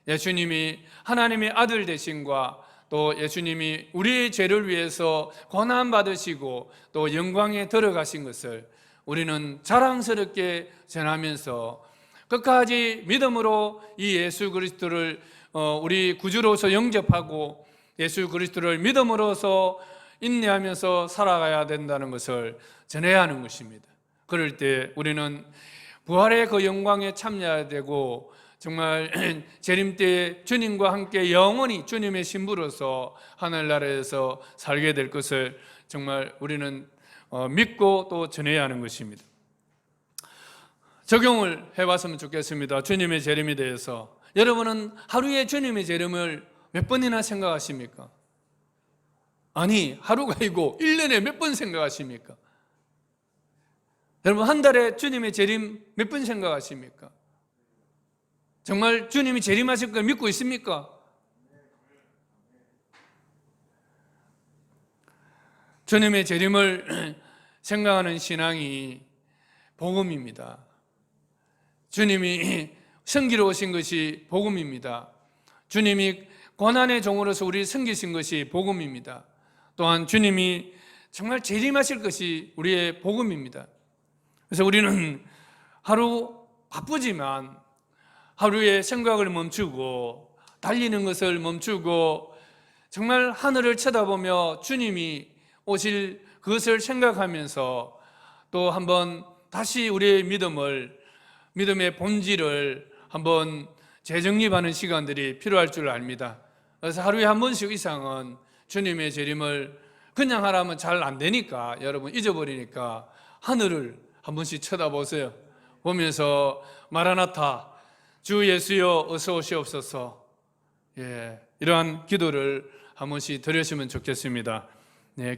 예수님이 하나님의 아들 되심과 또 예수님이 우리의 죄를 위해서 고난받으시고 또 영광에 들어가신 것을 우리는 자랑스럽게 전하면서 끝까지 믿음으로 이 예수 그리스도를 우리 구주로서 영접하고 예수 그리스도를 믿음으로써 인내하면서 살아가야 된다는 것을 전해야 하는 것입니다. 그럴 때 우리는 부활의 그 영광에 참여해야 되고, 정말 재림 때 주님과 함께 영원히 주님의 신부로서 하늘나라에서 살게 될 것을 정말 우리는 믿고 또 전해야 하는 것입니다. 적용을 해봤으면 좋겠습니다. 주님의 재림에 대해서. 여러분은 하루에 주님의 재림을 몇 번이나 생각하십니까? 아니, 하루가 아니고 1년에 몇 번 생각하십니까? 여러분, 한 달에 주님의 재림 몇 번 생각하십니까? 정말 주님이 재림하실 걸 믿고 있습니까? 주님의 재림을 생각하는 신앙이 복음입니다. 주님이 섬기러 오신 것이 복음입니다. 주님이 고난의 종으로서 우리를 섬기신 것이 복음입니다. 또한 주님이 정말 재림하실 것이 우리의 복음입니다. 그래서 우리는 하루 바쁘지만 하루의 생각을 멈추고 달리는 것을 멈추고 정말 하늘을 쳐다보며 주님이 오실 그것을 생각하면서 또 한번 다시 우리의 믿음의 본질을 한번 재정립하는 시간들이 필요할 줄 압니다. 그래서 하루에 한 번씩 이상은 주님의 재림을 그냥 하라면 잘 안 되니까, 여러분 잊어버리니까 하늘을 한 번씩 쳐다보세요. 보면서 마라나타, 주 예수여 어서 오시옵소서, 이러한 기도를 한 번씩 드렸으면 좋겠습니다.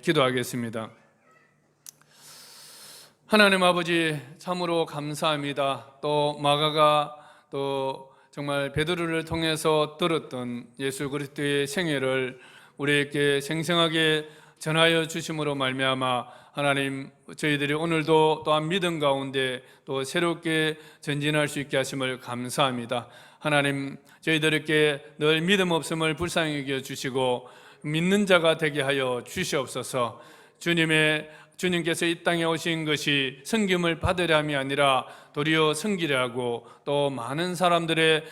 기도하겠습니다. 하나님 아버지, 참으로 감사합니다. 또 마가가 또 정말 베드로를 통해서 들었던 예수 그리스도의 생애를 우리에게 생생하게 전하여 주심으로 말미암아 하나님, 저희들이 오늘도 또한 믿음 가운데 또 새롭게 전진할 수 있게 하심을 감사합니다. 하나님, 저희들에게 늘 믿음 없음을 불쌍히 여겨 주시고 믿는 자가 되게 하여 주시옵소서. 주님께서 이 땅에 오신 것이 섬김을 받으려함이 아니라 도리어 섬기려고, 또 많은 사람들의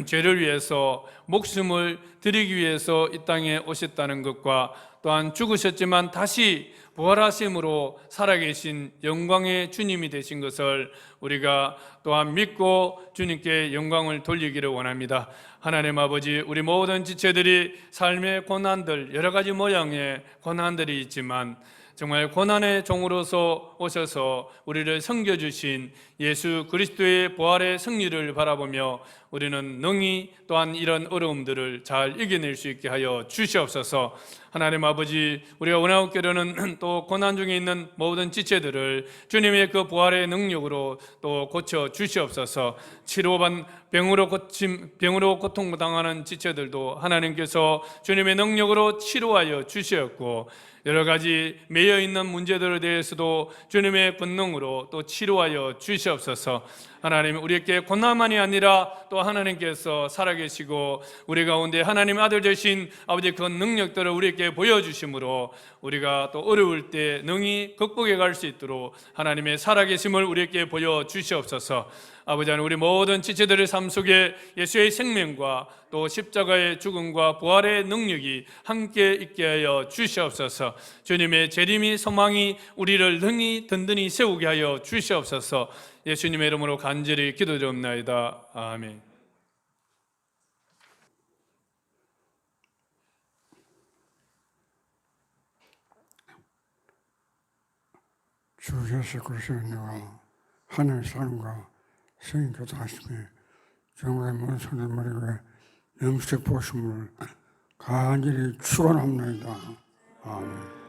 죄를 위해서 목숨을 드리기 위해서 이 땅에 오셨다는 것과, 또한 죽으셨지만 다시 부활하심으로 살아계신 영광의 주님이 되신 것을 우리가 또한 믿고 주님께 영광을 돌리기를 원합니다. 하나님 아버지, 우리 모든 지체들이 삶의 고난들, 여러 가지 모양의 고난들이 있지만 정말 고난의 종으로서 오셔서 우리를 섬겨주신 예수 그리스도의 부활의 승리를 바라보며 우리는 능히 또한 이런 어려움들을 잘 이겨낼 수 있게 하여 주시옵소서. 하나님 아버지, 우리가 원하옵기로는 또 고난 중에 있는 모든 지체들을 주님의 그 부활의 능력으로 또 고쳐 주시옵소서. 치료받은 병으로 고통당하는 지체들도 하나님께서 주님의 능력으로 치료하여 주시었고, 여러 가지 매여 있는 문제들에 대해서도 주님의 권능으로 또 치료하여 주시옵소서. 하나님, 우리에게 고난만이 아니라 또 하나님께서 살아계시고 우리 가운데 하나님 아들 되신 아버지 그 능력들을 우리에게 보여주심으로 우리가 또 어려울 때 능히 극복해 갈 수 있도록 하나님의 살아계심을 우리에게 보여주시옵소서. 아버지 하나님, 우리 모든 지체들의 삶 속에 예수의 생명과 또 십자가의 죽음과 부활의 능력이 함께 있게 하여 주시옵소서. 주님의 재림이 소망이 우리를 능히 든든히 세우게 하여 주시옵소서. 예수님의 이름으로 간절히 기도드립니다. 아멘. 주 예수 그리스도의 은혜와 하나님의 사랑과 성령 교통하심에 정말 모든 성도들에게 영적 보심을 간절히 축원합니다. 아멘.